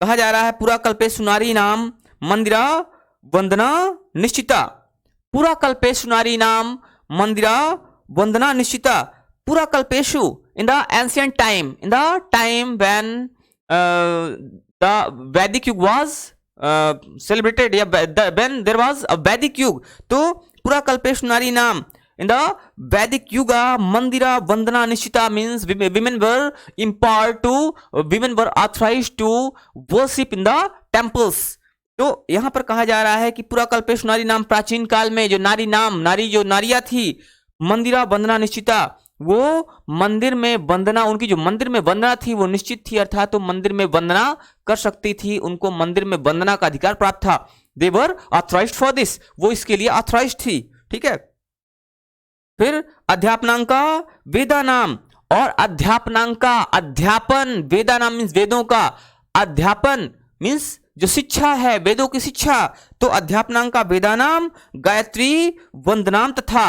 कहा जा रहा है पुरा कल्पे सुनारी नाम मंदिरा वंदना निश्चिता, पुरा कल्पे सुनारी नाम मंदिरा वंदना निश्चिता। पुरा कल्पेशु, in the ancient time, in the time when the Vedic युग was celebrated, या when there was a Vedic युग, तो पुरा कल्पेशु नारी नाम, in the Vedic yuga Mandira Vandana निश्चिता means women were authorized to worship in the temples। तो यहां पर कहा जा रहा है कि पुरा कल्पेशु नारी नाम, प्राचीन काल में जो नारियां थी, मंदिरा वंदना निश्चिता, वो मंदिर में वंदना, उनकी जो मंदिर में वंदना थी वो निश्चित थी, अर्थात तो मंदिर में वंदना कर सकती थी, उनको मंदिर में वंदना का अधिकार प्राप्त था। They were authorised for this, वो इसके लिए ऑथराइज्ड थी, ठीक है। फिर अध्यापनांका वेदा नाम, और अध्यापनांका, अध्यापन, वेदा नाम मीन्स वेदों का, अध्यापन मीन्स जो शिक्षा है, वेदों की शिक्षा, तो अध्यापनांका वेदानाम गायत्री वंदनाम, तथा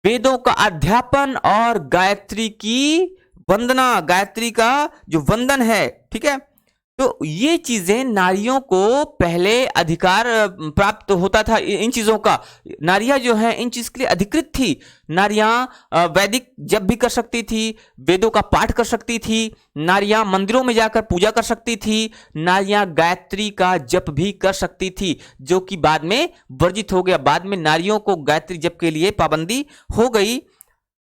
वेदों का अध्यापन और गायत्री की वंदना, गायत्री का जो वंदन है, ठीक है। तो ये चीजें नारियों को पहले अधिकार प्राप्त होता था, इन चीजों का। नारियां जो है इन चीज के लिए अधिकृत थी। नारियां वैदिक जप भी कर सकती थी, वेदों का पाठ कर सकती थी, नारियां मंदिरों में जाकर पूजा कर सकती थी, नारियां गायत्री का जप भी कर सकती थी, जो कि बाद में वर्जित हो गया। बाद में नारियों को गायत्री जप के लिए पाबंदी हो गई।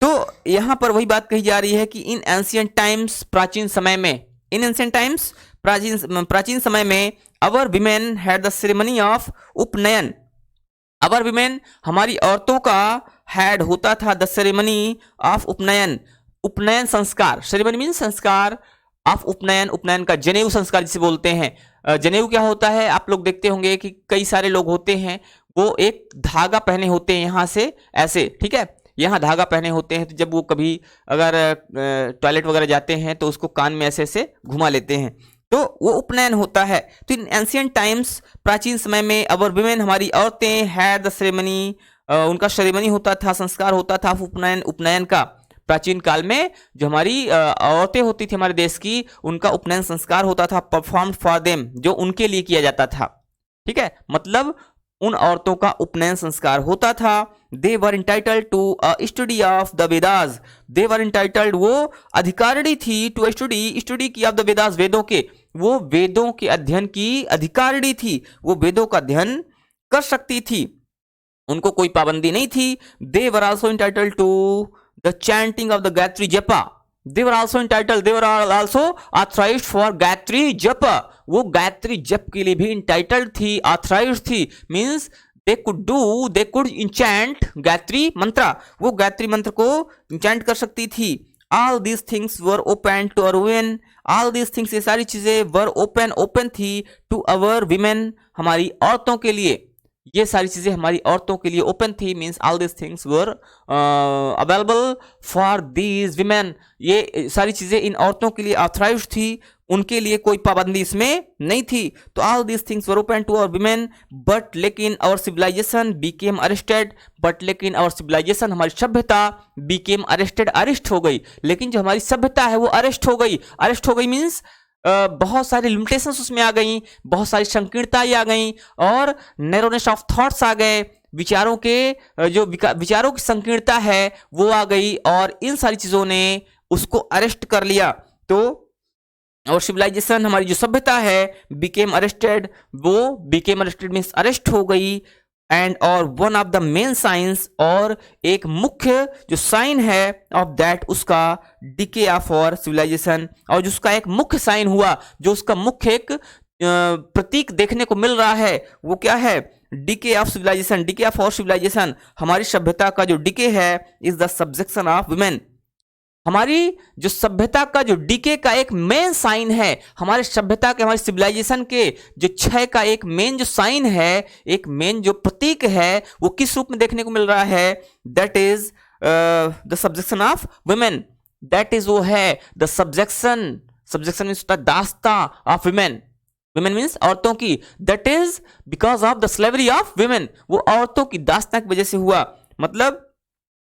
तो यहां पर वही बात कही जा रही है कि इन एंशिएंट टाइम्स, प्राचीन समय में, इन एंशिएंट टाइम्स, प्राचीन समय में, our women had the ceremony of upanayan, our women, हमारी औरतों का हैड होता था द सेरेमनी ऑफ उपनयन, उपनयन संस्कार, सेरेमनी मीन संस्कार ऑफ उपनयन, उपनयन का जनेऊ संस्कार जिसे बोलते हैं। जनेऊ क्या होता है, आप लोग देखते होंगे कि कई सारे लोग होते हैं वो एक धागा पहने होते हैं यहां से ऐसे, ठीक है, यहाँ धागा पहने होते हैं, तो जब वो कभी अगर टॉयलेट वगैरह जाते हैं तो उसको कान में ऐसे ऐसे घुमा लेते हैं, तो वो उपनयन होता है। तो इन एंशिएंट टाइम्स, प्राचीन समय में, अवर विमेन, हमारी औरतें, हैड द सेरेमनी, उनका सेरेमनी होता था, संस्कार होता था उपनयन, उपनयन का। प्राचीन काल में जो हमारी औरतें होती थी हमारे देश की, उनका उपनयन संस्कार होता था, परफॉर्म्ड फॉर देम, जो उनके लिए किया जाता था, ठीक है। मतलब उन औरतों का उपनयन संस्कार होता था। They were entitled to study of the Vedas, they were entitled, वो अधिकारिणी थी, टू स्टडी की ऑफ द वेदास, वेदों के, वो वेदों के अध्ययन की अधिकारिणी थी, वो वेदों का अध्ययन कर सकती थी, उनको कोई पाबंदी नहीं थी। They were also entitled to the chanting of the Gayatri japa, they were also entitled, they were also authorized for Gayatri जप, वो गायत्री जप के लिए भी इंटाइटल्ड थी, authorized थी, means they could enchant Gayatri मंत्र, वो गायत्री मंत्र को इंचैंट कर सकती थी। All these things were open to our women, all these things, ये सारी चीजें वर ओपन थी टू अवर वीमेन, हमारी औरतों के लिए, ये सारी चीजें हमारी औरतों के लिए ओपन थी, means all this things were available for these women, ये सारी चीजें इन औरतों के लिए ऑथराइज्ड थी, उनके लिए कोई पाबंदी इसमें नहीं थी। तो all these things were open to our women, but लेकिन our civilization became arrested, but लेकिन आवर सिविलाइजेशन, हमारी सभ्यता बीकेम अरेस्टेड, अरेस्ट हो गई। लेकिन जो हमारी सभ्यता है वो अरेस्ट हो गई मीन्स बहुत सारी लिमिटेशंस उसमें आ गई, बहुत सारी संकीर्णताएं आ गई और नैरोनेस ऑफ थॉट्स आ गए, विचारों के जो विचारों की संकीर्णता है वो आ गई और इन सारी चीजों ने उसको अरेस्ट कर लिया। तो और सिविलाइजेशन, हमारी जो सभ्यता है, बिकेम अरेस्टेड, वो बिकेम अरेस्टेड मीन्स अरेस्ट हो गई। एंड और one of the main science, और एक मुख्य जो साइन है ऑफ दैट, उसका डिके ऑफ और सिविलाइजेशन, और जिसका एक मुख्य साइन हुआ, जो उसका मुख्य एक प्रतीक देखने को मिल रहा है, वो क्या है? Decay of civilisation, decay of our civilisation, हमारी सभ्यता का जो डिके है is the subjection of women. हमारी जो सभ्यता का जो डीके का एक मेन साइन है, हमारे सभ्यता के, हमारे सिविलाइजेशन के जो क्षय का एक मेन जो साइन है, एक मेन जो प्रतीक है, वो किस रूप में देखने को मिल रहा है? That is the subjection of women, that is वो है द सब्जेक्शन, सब्जेक्शन मीन्स दास्ता ऑफ वुमेन, वुमेन मीन्स औरतों की, that is because of the slavery of women, वो औरतों की दास्ता की वजह से हुआ। मतलब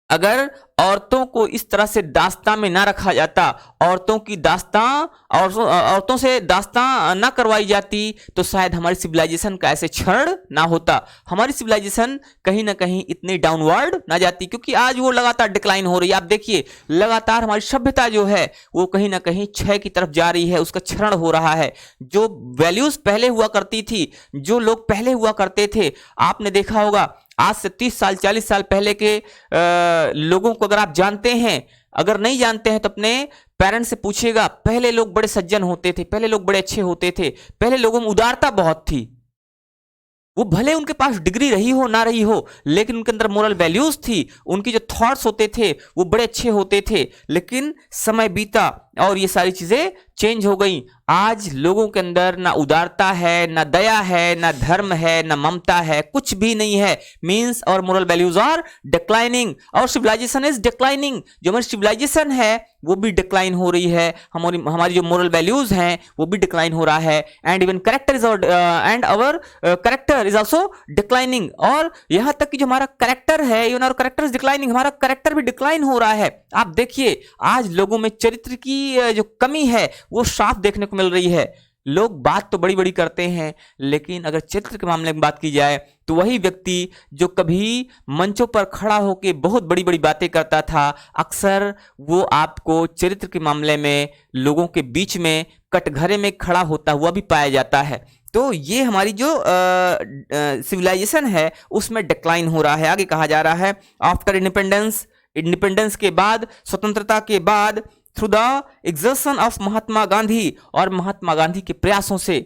अगर औरतों को इस तरह से दास्तां में ना रखा जाता, औरतों की दास्तां और औरतों से दास्तां ना करवाई जाती, तो शायद हमारी सिविलाइजेशन का ऐसे क्षण ना होता, हमारी सिविलाइजेशन कहीं ना कहीं इतनी डाउनवर्ड ना जाती, क्योंकि आज वो लगातार डिक्लाइन हो रही है। आप देखिए लगातार हमारी सभ्यता जो है वो कहीं ना कहीं क्षय की तरफ जा रही है, उसका क्षरण हो रहा है। जो वैल्यूज पहले हुआ करती थी, जो लोग पहले हुआ करते थे, आपने देखा होगा आज से 30 साल 40 साल पहले के लोगों को अगर आप जानते हैं, अगर नहीं जानते हैं तो अपने पेरेंट्स से पूछिएगा, पहले लोग बड़े सज्जन होते थे, पहले लोग बड़े अच्छे होते थे, पहले लोगों में उदारता बहुत थी, वो भले उनके पास डिग्री रही हो ना रही हो, लेकिन उनके अंदर मोरल वैल्यूज थी, उनकी जो थॉट्स होते थे वो बड़े अच्छे होते थे। लेकिन समय बीता और ये सारी चीजें चेंज हो गई। आज लोगों के अंदर ना उदारता है, ना दया है, ना धर्म है, ना ममता है, कुछ भी नहीं है। मींस और मोरल वैल्यूज आर डिक्लाइनिंग और सिविलाइजेशन इज डिक्लाइनिंग। जो हमारी सिविलाइजेशन है वो भी डिक्लाइन हो रही है, हमारी जो मोरल वैल्यूज हैं वो भी डिक्लाइन हो रहा है। And even character is and our character is also declining. और यहां तक कि जो हमारा कैरेक्टर है, even our character is declining, हमारा कैरेक्टर भी डिक्लाइन हो रहा है। आप देखिए आज लोगों में चरित्र की जो कमी है वो साफ देखने को मिल रही है। लोग बात तो बड़ी बड़ी करते हैं, लेकिन अगर चरित्र के मामले में बात की जाए तो वही व्यक्ति जो कभी मंचों पर खड़ा होकर बहुत बड़ी बड़ी बातें करता था, अक्सर वो आपको चरित्र के मामले में लोगों के बीच में कटघरे में खड़ा होता हुआ भी पाया जाता है। तो ये हमारी जो सिविलाइजेशन है उसमें डिक्लाइन हो रहा है। आगे कहा जा रहा है आफ्टर इंडिपेंडेंस के बाद, स्वतंत्रता के बाद, through the exertion of Mahatma Gandhi, और महात्मा गांधी के प्रयासों से,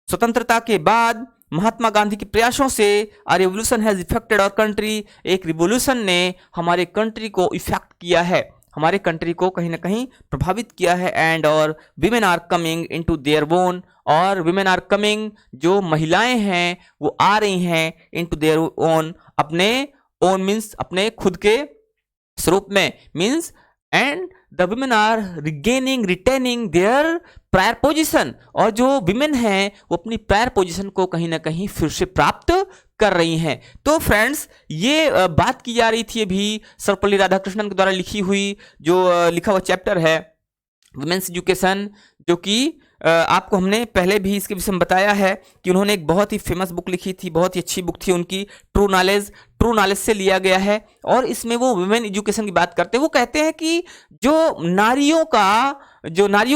स्वतंत्रता के बाद महात्मा गांधी के प्रयासों से, a revolution has effected our country, एक रिवोल्यूशन ने हमारे कंट्री को इफेक्ट किया है, हमारे कंट्री को कहीं ना कहीं प्रभावित किया है। एंड और women are coming into their own, और विमेन आर कमिंग, जो महिलाएं हैं वो आ रही हैं इनटू देयर ओन, अपने ओन मीन्स अपने खुद के स्वरूप में, means and the women are retaining their prior position, और जो विमेन हैं वो अपनी प्रायर पोजीशन को कहीं ना कहीं फिर से प्राप्त कर रही हैं। तो फ्रेंड्स ये बात की जा रही थी अभी सर्वपल्ली राधाकृष्णन के द्वारा लिखी हुई जो लिखा हुआ चैप्टर है वुमेन्स एजुकेशन, जो कि आपको हमने पहले भी इसके विषय में बताया है कि उन्होंने एक बहुत ही फेमस बुक लिखी थी, बहुत ही अच्छी बुक थी उनकी, ट्रू नॉलेज से लिया गया है। और इसमें वो वुमेन एजुकेशन की बात करते हैं। वो कहते हैं कि जो नारियों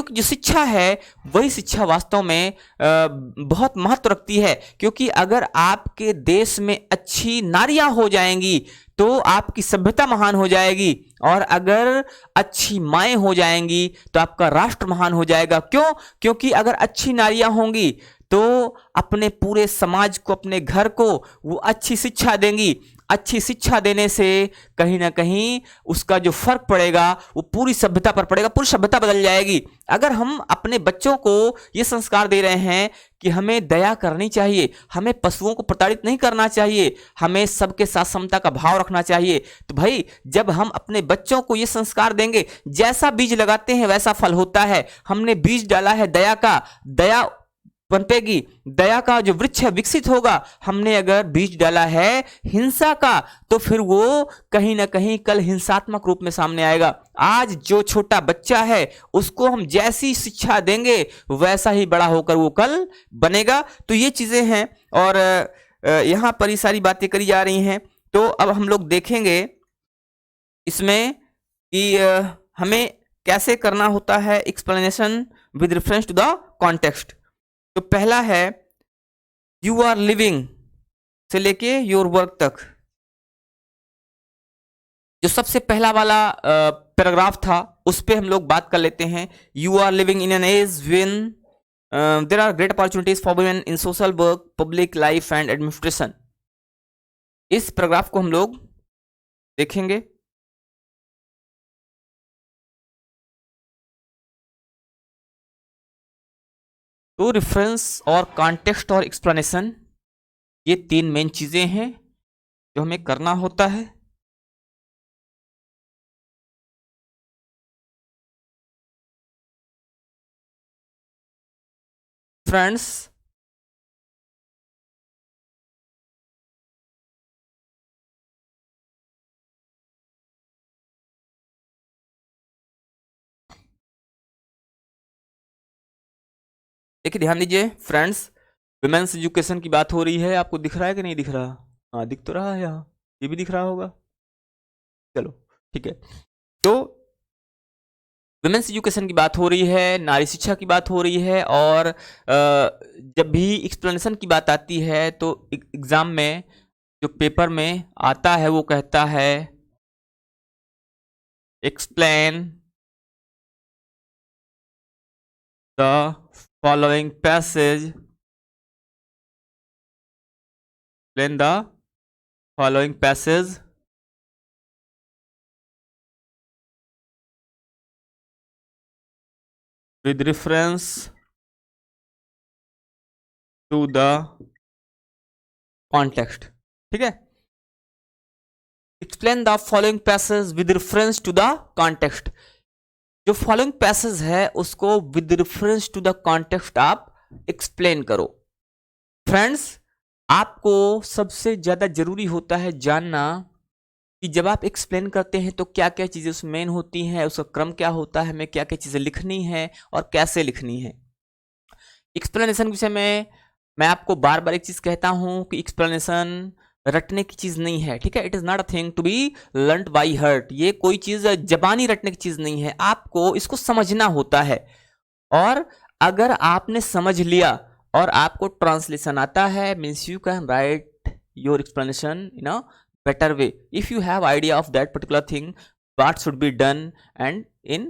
की जो शिक्षा है वही शिक्षा वास्तव में बहुत महत्व रखती है, क्योंकि अगर आपके देश में अच्छी नारियां हो जाएंगी तो आपकी सभ्यता महान हो जाएगी, और अगर अच्छी माएँ हो जाएंगी तो आपका राष्ट्र महान हो जाएगा। क्यों? क्योंकि अगर अच्छी नारियां होंगी तो अपने पूरे समाज को, अपने घर को वो अच्छी शिक्षा देंगी। अच्छी शिक्षा देने से कहीं ना कहीं उसका जो फर्क पड़ेगा वो पूरी सभ्यता पर पड़ेगा, पूरी सभ्यता बदल जाएगी। अगर हम अपने बच्चों को ये संस्कार दे रहे हैं कि हमें दया करनी चाहिए, हमें पशुओं को प्रताड़ित नहीं करना चाहिए, हमें सबके साथ समता का भाव रखना चाहिए, तो भाई जब हम अपने बच्चों को ये संस्कार देंगे, जैसा बीज लगाते हैं वैसा फल होता है। हमने बीज डाला है दया का, दया पनपेगी, दया का जो वृक्ष है विकसित होगा। हमने अगर बीज डाला है हिंसा का, तो फिर वो कहीं ना कहीं कल हिंसात्मक रूप में सामने आएगा। आज जो छोटा बच्चा है उसको हम जैसी शिक्षा देंगे वैसा ही बड़ा होकर वो कल बनेगा। तो ये चीजें हैं और यहां पर ये सारी बातें करी जा रही हैं। तो अब हम लोग देखेंगे इसमें कि हमें कैसे करना होता है explanation with reference to the context. तो पहला है यू आर लिविंग से लेके योर वर्क तक। जो सबसे पहला वाला पैराग्राफ था उस पे हम लोग बात कर लेते हैं। You are living in an age when there are great opportunities for women in social work, public life and administration. इस पैराग्राफ को हम लोग देखेंगे। तो रेफरेंस और कॉन्टेक्स्ट और एक्सप्लेनेशन ये तीन मेन चीजें हैं जो हमें करना होता है। फ्रेंड्स, देखिए ध्यान दीजिए फ्रेंड्स, विमेंस एजुकेशन की बात हो रही है। आपको दिख रहा है कि नहीं दिख रहा? हाँ दिख तो रहा है, यहाँ ये भी दिख रहा होगा। चलो ठीक है। तो विमेंस एजुकेशन की बात हो रही है, नारी शिक्षा की बात हो रही है, और जब भी एक्सप्लेनेशन की बात आती है तो एग्जाम में जो पेपर में आता है वो कहता है explain the following passage, explain the following passage with reference to the context। ठीक है, explain the following passage with reference to the context। जो फॉलोइंग पैसेज है उसको with reference to the context आप एक्सप्लेन करो। फ्रेंड्स, आपको सबसे ज्यादा जरूरी होता है जानना कि जब आप एक्सप्लेन करते हैं तो क्या क्या चीजें उसमें मेन होती हैं, उसका क्रम क्या होता है, हमें क्या क्या चीजें लिखनी है और कैसे लिखनी है। एक्सप्लेनेशन के विषय में मैं आपको बार बार एक चीज कहता हूं कि एक्सप्लेनेशन रटने की चीज नहीं है। ठीक है, it is not a thing to be learned by heart. ये कोई चीज जबानी रटने की चीज नहीं है, आपको इसको समझना होता है। और अगर आपने समझ लिया और आपको ट्रांसलेशन आता है, means you can write your explanation in a better way if you have idea of that particular thing, what should be done and in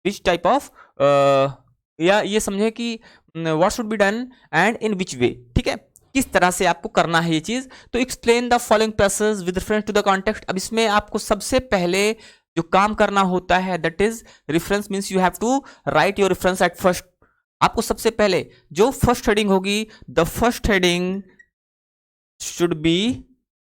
which type of या ये समझे कि what should be done and in which way। ठीक है, किस तरह से आपको करना है ये चीज। तो explain the following passages with reference to the context। अब इसमें आपको सबसे पहले जो काम करना होता है that is reference, means you have to write your reference at first। आपको सबसे पहले जो फर्स्ट हेडिंग होगी, the first heading should be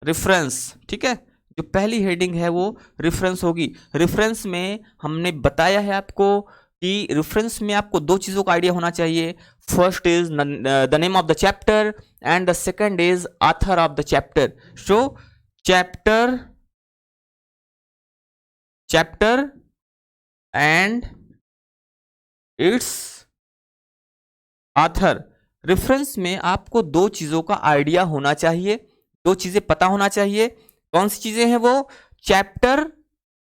reference. ठीक है, जो पहली हेडिंग है वो रेफरेंस होगी। रेफरेंस में हमने बताया है आपको कि रेफरेंस में आपको दो चीजों का आइडिया होना चाहिए। First is the name of the chapter and the second is author of the chapter. So chapter and it's author. Reference में आपको दो चीजों का आइडिया होना चाहिए, दो चीजें पता होना चाहिए। कौन सी चीजें हैं वो? चैप्टर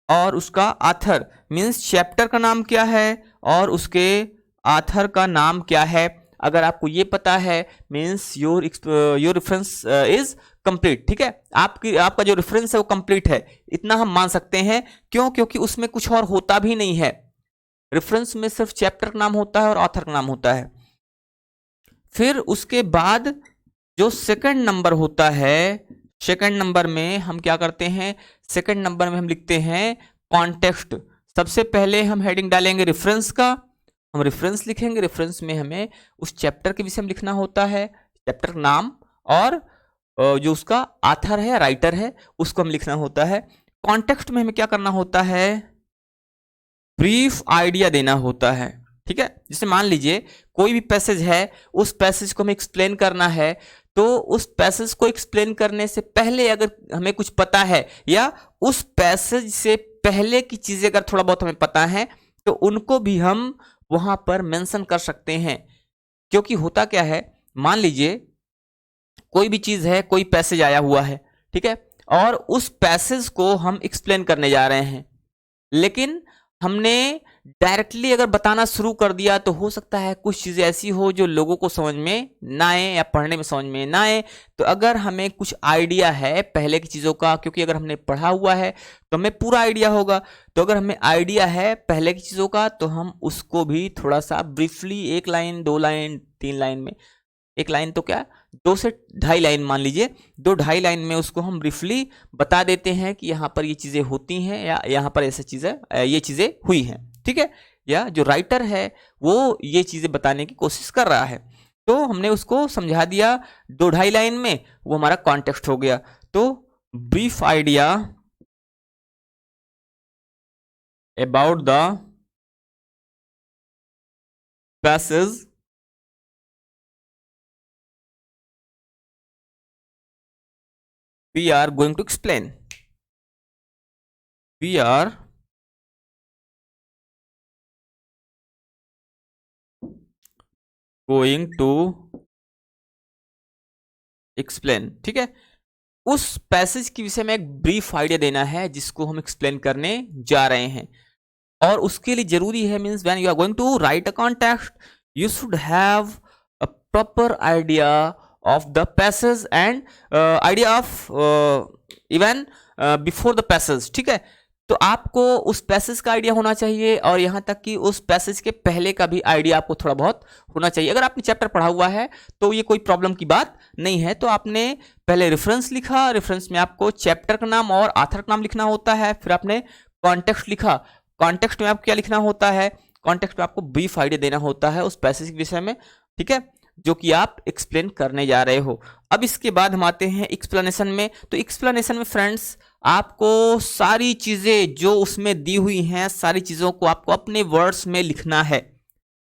और उसका आथर। मींस चैप्टर का नाम क्या है और उसके आथर का नाम क्या है। अगर आपको ये पता है means your reference is complete. ठीक है, आपका जो रेफरेंस है वो कंप्लीट है, इतना हम मान सकते हैं। क्यों? क्योंकि उसमें कुछ और होता भी नहीं है। रेफरेंस में सिर्फ चैप्टर का नाम होता है और ऑथर का नाम होता है। फिर उसके बाद जो सेकंड नंबर होता है, सेकंड नंबर में हम क्या करते हैं, सेकंड नंबर में हम लिखते हैं कॉन्टेक्स्ट। सबसे पहले हम हेडिंग डालेंगे रेफरेंस का, हम रेफरेंस लिखेंगे। रेफरेंस में हमें उस चैप्टर के विषय में लिखना होता है, चैप्टर नाम और जो उसका आथर है, राइटर है, उसको हम लिखना होता है। कॉन्टेक्स्ट में हमें क्या करना होता है, ब्रीफ आइडिया देना होता है। ठीक है, जैसे मान लीजिए कोई भी पैसेज है, उस पैसेज को हमें एक्सप्लेन करना है, तो उस पैसेज को एक्सप्लेन करने से पहले अगर हमें कुछ पता है या उस पैसेज से पहले की चीजें अगर थोड़ा बहुत हमें पता है, तो उनको भी हम वहां पर मेंशन कर सकते हैं। क्योंकि होता क्या है, मान लीजिए कोई भी चीज है, कोई पैसेज आया हुआ है, ठीक है, और उस पैसेज को हम एक्सप्लेन करने जा रहे हैं, लेकिन हमने डायरेक्टली अगर बताना शुरू कर दिया तो हो सकता है कुछ चीजें ऐसी हो जो लोगों को समझ में ना आए या पढ़ने में समझ में ना आए। तो अगर हमें कुछ आइडिया है पहले की चीजों का, क्योंकि अगर हमने पढ़ा हुआ है तो हमें पूरा आइडिया होगा, तो अगर हमें आइडिया है पहले की चीजों का तो हम उसको भी थोड़ा सा ब्रीफली, 1 लाइन 2 लाइन 3 लाइन में, 1 लाइन तो क्या, 2 से 2.5 लाइन मान लीजिए, 2-2.5 लाइन में उसको हम ब्रीफली बता देते हैं कि यहाँ पर ये चीज़ें होती हैं या यहाँ पर ऐसी चीज़ें, ये चीज़ें हुई हैं। ठीक है, या जो राइटर है वो ये चीज़ें बताने की कोशिश कर रहा है, तो हमने उसको समझा दिया 2-2.5 लाइन में, वो हमारा कॉन्टेक्स्ट हो गया। तो brief idea about the passage we are going to explain, we are going to explain। ठीक है, उस पैसेज के विषय में एक ब्रीफ आइडिया देना है जिसको हम एक्सप्लेन करने जा रहे हैं, और उसके लिए जरूरी है, means when you are going to write a context you should have a proper idea of the passage and idea of even before the passage. ठीक है, तो आपको उस पैसेज का आइडिया होना चाहिए और यहाँ तक कि उस पैसेज के पहले का भी आइडिया आपको थोड़ा बहुत होना चाहिए। अगर आपने चैप्टर पढ़ा हुआ है तो ये कोई प्रॉब्लम की बात नहीं है। तो आपने पहले रेफरेंस लिखा, रेफरेंस में आपको चैप्टर का नाम और ऑथर का नाम लिखना होता है, फिर आपने कॉन्टेक्स्ट लिखा, कॉन्टेक्स्ट में आपको क्या लिखना होता है, कॉन्टेक्स्ट में आपको ब्रीफ आइडिया देना होता है उस पैसेज के विषय में, ठीक है, जो कि आप एक्सप्लेन करने जा रहे हो। अब इसके बाद हम आते हैं एक्सप्लेनेशन में। तो एक्सप्लेनेशन में फ्रेंड्स आपको सारी चीजें जो उसमें दी हुई हैं, सारी चीजों को आपको अपने वर्ड्स में लिखना है,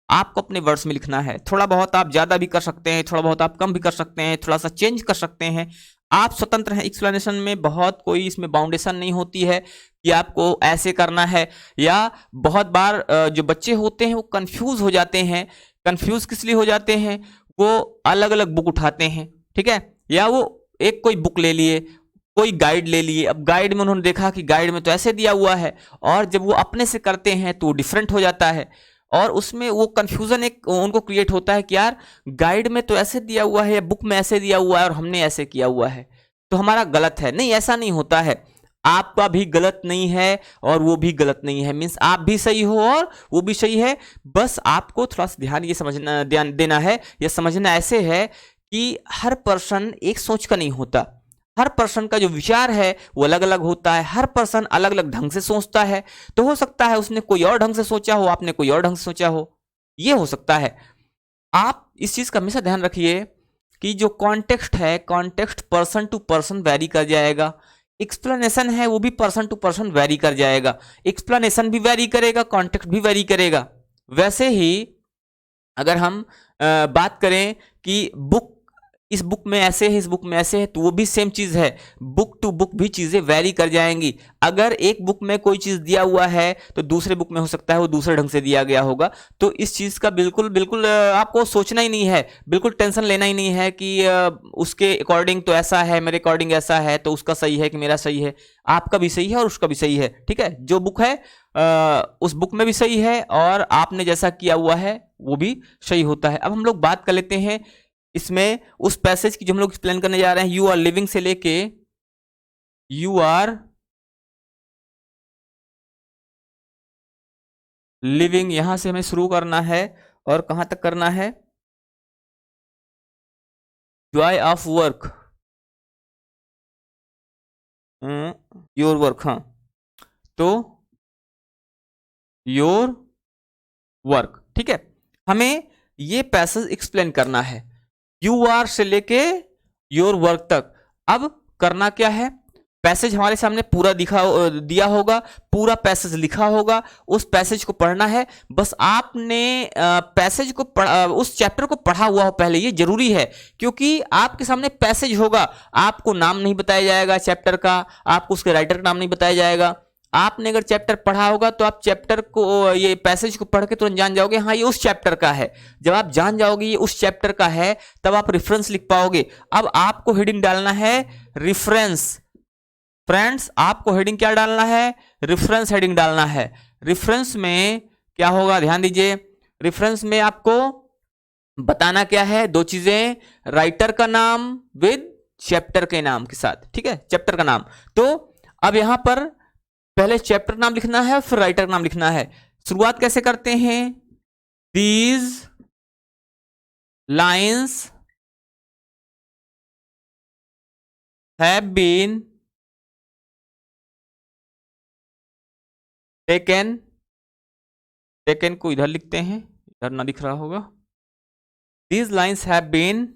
आपको अपने वर्ड्स में लिखना है। थोड़ा बहुत आप ज्यादा भी कर सकते हैं, थोड़ा बहुत आप कम भी कर सकते हैं, थोड़ा सा चेंज कर सकते हैं, आप स्वतंत्र हैं। एक्सप्लेनेशन में बहुत कोई इसमें बाउंडेशन नहीं होती है कि आपको ऐसे करना है, या बहुत बार जो बच्चे होते हैं वो कंफ्यूज हो जाते हैं। कंफ्यूज किस लिए हो जाते हैं, वो अलग अलग बुक उठाते हैं, ठीक है, या वो एक कोई बुक ले लिए, कोई गाइड ले लिए, अब गाइड में उन्होंने देखा कि गाइड में तो ऐसे दिया हुआ है, और जब वो अपने से करते हैं तो वो डिफरेंट हो जाता है, और उसमें वो कंफ्यूजन एक उनको क्रिएट होता है कि यार गाइड में तो ऐसे दिया हुआ है या बुक में ऐसे दिया हुआ है और हमने ऐसे किया हुआ है तो हमारा गलत है। नहीं, ऐसा नहीं होता है, आपका भी गलत नहीं है और वो भी गलत नहीं है, मीन्स आप भी सही हो और वो भी सही है। बस आपको थोड़ा सा ध्यान ये समझना, ध्यान देना है, या समझना ऐसे है कि हर पर्सन एक सोच का नहीं होता, हर पर्सन का जो विचार है वो अलग अलग होता है, हर पर्सन अलग अलग ढंग से सोचता है। तो हो सकता है उसने कोई और ढंग से सोचा हो, आपने कोई और ढंग से सोचा हो, ये हो सकता है। आप इस चीज का हमेशा ध्यान रखिए कि जो कॉन्टेक्स्ट है, context person to person vary कर जाएगा, एक्सप्लेनेशन है वो भी पर्सन टू पर्सन वैरी कर जाएगा, एक्सप्लेनेशन भी वैरी करेगा, कॉन्टेक्स्ट भी वैरी करेगा। वैसे ही अगर हम बात करें कि बुक, इस बुक में ऐसे है, इस बुक में ऐसे है, तो वो भी सेम चीज है, बुक टू बुक भी चीजें वैरी कर जाएंगी। अगर एक बुक में कोई चीज दिया हुआ है तो दूसरे बुक में हो सकता है वो दूसरे ढंग से दिया गया होगा। तो इस चीज का बिल्कुल बिल्कुल आपको सोचना ही नहीं है, बिल्कुल टेंशन लेना ही नहीं है कि उसके अकॉर्डिंग तो ऐसा है, मेरे अकॉर्डिंग ऐसा है, तो उसका सही है कि मेरा सही है। आपका भी सही है और उसका भी सही है, ठीक है, जो बुक है उस बुक में भी सही है और आपने जैसा किया हुआ है वो भी सही होता है। अब हम लोग बात कर लेते हैं इसमें उस पैसेज की जो हम लोग एक्सप्लेन करने जा रहे हैं, यू आर लिविंग से लेके यू आर लिविंग, यहां से हमें शुरू करना है और कहां तक करना है, Joy of work, your work, हाँ, तो योर वर्क, ठीक है। हमें ये पैसेज एक्सप्लेन करना है, यू आर से लेके योर वर्क तक। अब करना क्या है, पैसेज हमारे सामने पूरा दिया होगा, पूरा पैसेज लिखा होगा, उस पैसेज को पढ़ना है। बस आपने पैसेज को उस चैप्टर को पढ़ा हुआ हो पहले, ये जरूरी है, क्योंकि आपके सामने पैसेज होगा, आपको नाम नहीं बताया जाएगा चैप्टर का, आपको उसके राइटर का नाम नहीं बताया जाएगा। आपने अगर चैप्टर पढ़ा होगा तो आप चैप्टर को, ये पैसेज को पढ़ के तुरंत जान जाओगे हाँ ये उस चैप्टर का है। जब आप जान जाओगे ये उस चैप्टर का है, तब आप रेफरेंस लिख पाओगे। अब आपको हेडिंग डालना है रेफरेंस। फ्रेंड्स, आपको हेडिंग क्या डालना है, रेफरेंस हेडिंग डालना है। रेफरेंस में क्या होगा, ध्यान दीजिए, रेफरेंस में आपको बताना क्या है, दो चीजें, राइटर का नाम विद चैप्टर के नाम के साथ, ठीक है, चैप्टर का नाम। तो अब यहां पर पहले चैप्टर नाम लिखना है, फिर राइटर नाम लिखना है। शुरुआत कैसे करते हैं, these lines have been taken, taken को इधर लिखते हैं, इधर ना दिख रहा होगा। These lines have been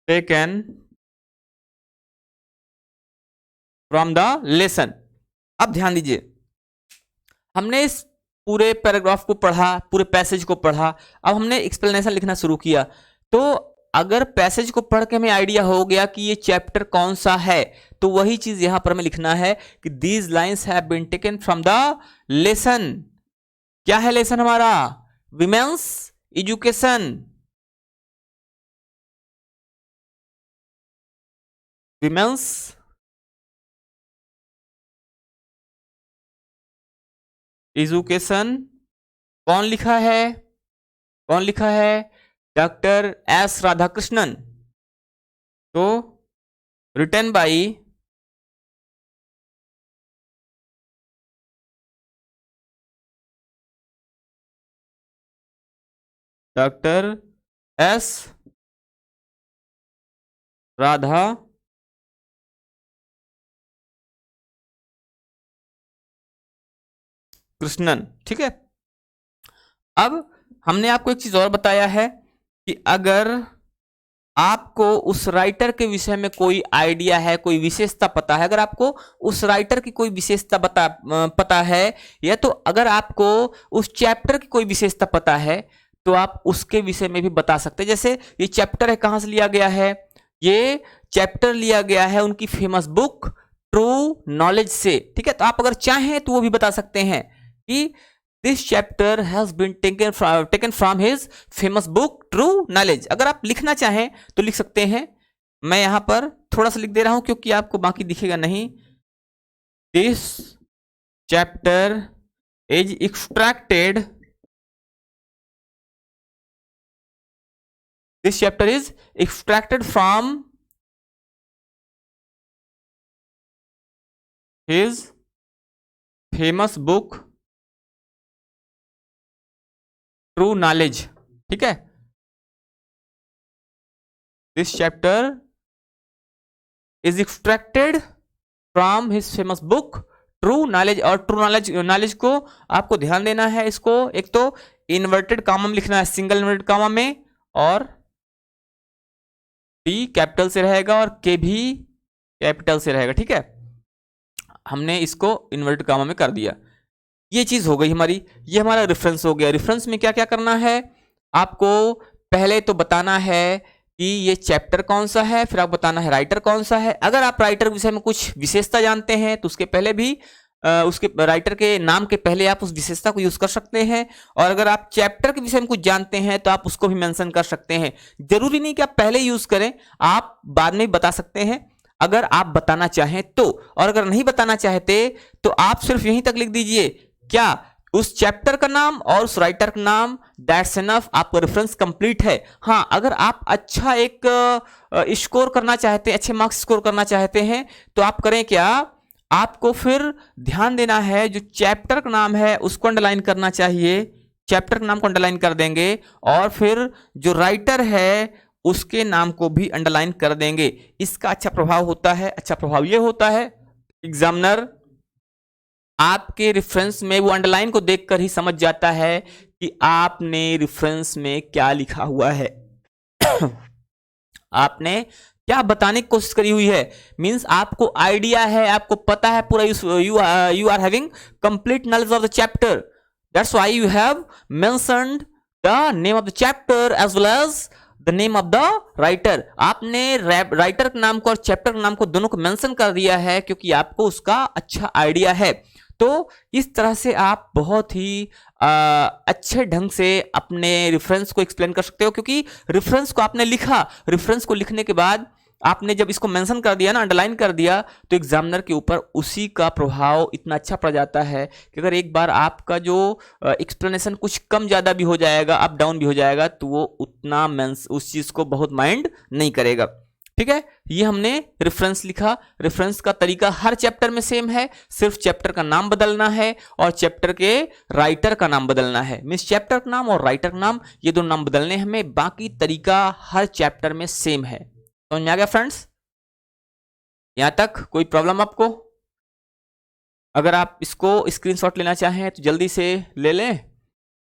taken from the lesson. अब ध्यान दीजिए, हमने इस पूरे पैराग्राफ को पढ़ा, पूरे पैसेज को पढ़ा, अब हमने एक्सप्लेनेशन लिखना शुरू किया। तो अगर पैसेज को पढ़ के हमें आइडिया हो गया कि ये चैप्टर कौन सा है, तो वही चीज यहां पर हमें लिखना है कि these lines have been taken from the lesson. क्या है लेसन हमारा, विमेंस एजुकेशन, विमेंस एजुकेशन। कौन लिखा है, कौन लिखा है, डॉक्टर एस राधाकृष्णन। तो written by doctor S Radhakrishnan, ठीक है। अब हमने आपको एक चीज और बताया है कि अगर आपको उस राइटर के विषय में कोई आइडिया है, कोई विशेषता पता है, अगर आपको उस राइटर की कोई विशेषता पता है, या तो अगर आपको उस चैप्टर की कोई विशेषता पता है, तो आप उसके विषय में भी बता सकते हैं। जैसे ये चैप्टर है, कहां से लिया गया है, ये चैप्टर लिया गया है उनकी फेमस बुक ट्रू नॉलेज से, ठीक है। तो आप अगर चाहें तो वो भी बता सकते हैं कि this chapter has been taken from his famous book true knowledge. अगर आप लिखना चाहें तो लिख सकते हैं। मैं यहां पर थोड़ा सा लिख दे रहा हूं क्योंकि आपको बाकी दिखेगा नहीं। This chapter is extracted, this chapter is extracted from his famous book true knowledge, ठीक है। This chapter is extracted from his famous book true knowledge. और ट्रू नॉलेज को आपको ध्यान देना है, इसको एक तो इन्वर्टेड कामा में लिखना है, सिंगल इन्वर्टेड कामा में, और टी कैपिटल से रहेगा और के भी कैपिटल से रहेगा, ठीक है। हमने इसको इन्वर्टेड कामा में कर दिया। ये चीज हो गई हमारी, ये हमारा रेफरेंस हो गया। रेफरेंस में क्या क्या करना है, आपको पहले तो बताना है कि ये चैप्टर कौन सा है, फिर आप बताना है राइटर कौन सा है। अगर आप राइटर के विषय में कुछ विशेषता जानते हैं तो उसके पहले भी उसके राइटर के नाम के पहले आप उस विशेषता को यूज कर सकते हैं। और अगर आप चैप्टर के विषय में कुछ जानते हैं तो आप उसको भी मेंशन कर सकते हैं। जरूरी नहीं कि आप पहले यूज करें, आप बाद में भी बता सकते हैं अगर आप बताना चाहें तो। और अगर नहीं बताना चाहते तो आप सिर्फ यहीं तक लिख दीजिए क्या, उस चैप्टर का नाम और उस राइटर का नाम, दैट्स इनफ, आपका रेफरेंस कंप्लीट है। हाँ, अगर आप अच्छा एक स्कोर करना चाहते हैं, अच्छे मार्क्स स्कोर करना चाहते हैं, तो आप करें क्या, आपको फिर ध्यान देना है जो चैप्टर का नाम है उसको अंडरलाइन करना चाहिए, चैप्टर के नाम को अंडरलाइन कर देंगे और फिर जो राइटर है उसके नाम को भी अंडरलाइन कर देंगे। इसका अच्छा प्रभाव होता है, अच्छा प्रभाव ये होता है एग्जामिनर आपके रेफरेंस में वो अंडरलाइन को देखकर ही समझ जाता है कि आपने रेफरेंस में क्या लिखा हुआ है आपने क्या बताने की कोशिश करी हुई है। मींस आपको आइडिया है, आपको पता है पूरा, you are having complete knowledge of the chapter, that's why you have mentioned the name of the chapter as well as the name of the writer. आपने राइटर के नाम को और चैप्टर के नाम को दोनों को मेंशन कर दिया है क्योंकि आपको उसका अच्छा आइडिया है। तो इस तरह से आप बहुत ही अच्छे ढंग से अपने रेफरेंस को एक्सप्लेन कर सकते हो, क्योंकि रेफरेंस को आपने लिखा, रेफरेंस को लिखने के बाद आपने जब इसको मेंशन कर दिया ना, अंडरलाइन कर दिया, तो एग्जामिनर के ऊपर उसी का प्रभाव इतना अच्छा पड़ जाता है कि अगर एक बार आपका जो एक्सप्लेनेशन कुछ कम ज़्यादा भी हो जाएगा, अप डाउन भी हो जाएगा, तो वो उतना उस चीज़ को बहुत माइंड नहीं करेगा। ठीक है, ये हमने रेफरेंस लिखा। रेफरेंस का तरीका हर चैप्टर में सेम है, सिर्फ चैप्टर का नाम बदलना है और चैप्टर के राइटर का नाम बदलना है। मींस चैप्टर का नाम और राइटर का नाम, ये दोनों नाम बदलने हैं हमें, बाकी तरीका हर चैप्टर में सेम है। समझ में आ गया फ्रेंड्स? यहां तक कोई प्रॉब्लम आपको? अगर आप इसको स्क्रीनशॉट लेना चाहें तो जल्दी से ले लें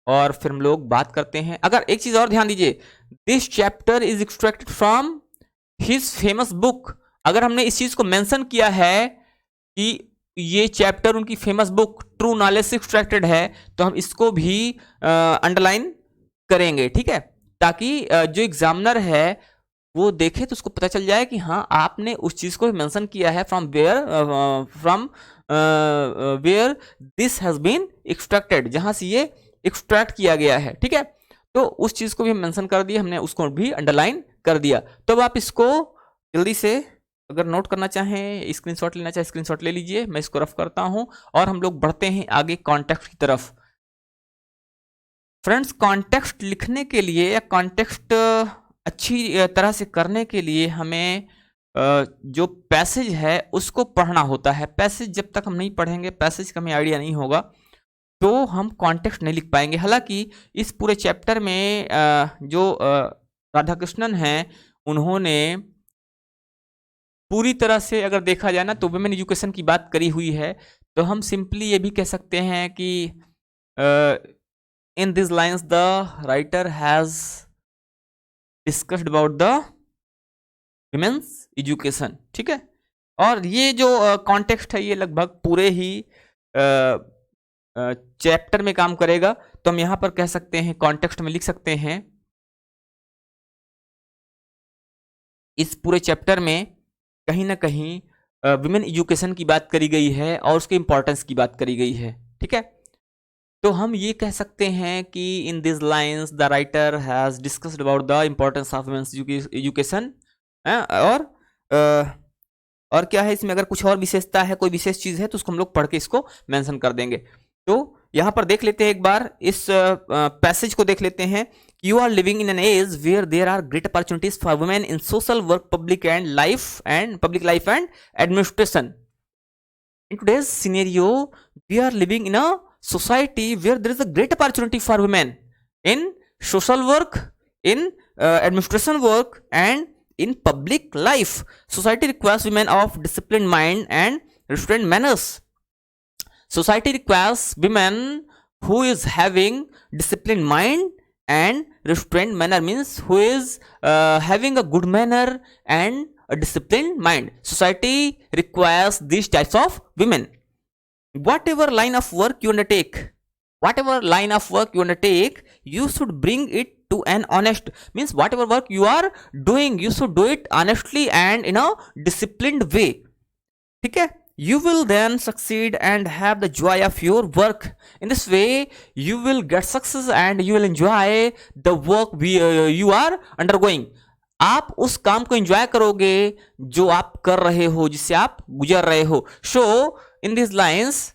और फिर हम लोग बात करते हैं। अगर एक चीज और ध्यान दीजिए, this chapter is extracted from his famous book. अगर हमने इस चीज को मेंशन किया है कि ये चैप्टर उनकी फेमस बुक ट्रू नॉलेज से एक्सट्रैक्टेड है, तो हम इसको भी अंडरलाइन करेंगे। ठीक है, ताकि जो एग्जामिनर है वो देखे तो उसको पता चल जाए कि हाँ आपने उस चीज को मेंशन किया है, from where this has been extracted, जहां से ये एक्सट्रैक्ट किया गया है। ठीक है, तो उस चीज को भी हम मेंशन कर दिया, हमने उसको भी अंडरलाइन कर दिया। तो अब आप इसको जल्दी से अगर नोट करना चाहें, स्क्रीनशॉट लेना चाहें, स्क्रीनशॉट ले लीजिए। मैं इसको रफ करता हूं और हम लोग बढ़ते हैं आगे कॉन्टेक्स्ट की तरफ। फ्रेंड्स, कॉन्टेक्स्ट लिखने के लिए या कॉन्टेक्स्ट अच्छी तरह से करने के लिए हमें जो पैसेज है उसको पढ़ना होता है। पैसेज जब तक हम नहीं पढ़ेंगे, पैसेज का हमें आइडिया नहीं होगा, तो हम कॉन्टेक्स्ट नहीं लिख पाएंगे। हालांकि इस पूरे चैप्टर में जो राधाकृष्णन हैं, उन्होंने पूरी तरह से अगर देखा जाए ना तो वुमेन एजुकेशन की बात करी हुई है। तो हम सिंपली ये भी कह सकते हैं कि in this lines the writer has discussed about the women's education. ठीक है, और ये जो कॉन्टेक्स्ट है ये लगभग पूरे ही चैप्टर में काम करेगा। तो हम यहां पर कह सकते हैं, कॉन्टेक्स्ट में लिख सकते हैं, इस पूरे चैप्टर में कहीं ना कहीं विमेन एजुकेशन की बात करी गई है और उसके इंपॉर्टेंस की बात करी गई है। ठीक है, तो हम ये कह सकते हैं कि in this lines the writer has discussed about the importance of women's education. और क्या है इसमें, अगर कुछ और विशेषता है, कोई विशेष चीज है, तो उसको हम लोग पढ़ के इसको मेंशन कर देंगे। तो यहां पर देख लेते हैं, एक बार इस पैसेज को देख लेते हैं। You are living in an age where there are great opportunities for women in social work, public life and administration. In today's scenario we are living in a society where there is a great opportunity for women in social work, in administration work and in public life. Society requires women of disciplined mind and restrained manners. Society requires women who is having disciplined mind and restrained manner, means who is having a good manner and a disciplined mind. Society requires these types of women. Whatever line of work you undertake, you should bring it to an honest, means whatever work you are doing, you should do it honestly and in a disciplined way. ठीक है, you will then succeed and have the joy of your work. In this way you will get success and you will enjoy the work you are undergoing. आप उस काम को enjoy करोगे जो आप कर रहे हो, जिससे आप गुजर रहे हो। सो इन दिस लाइन्स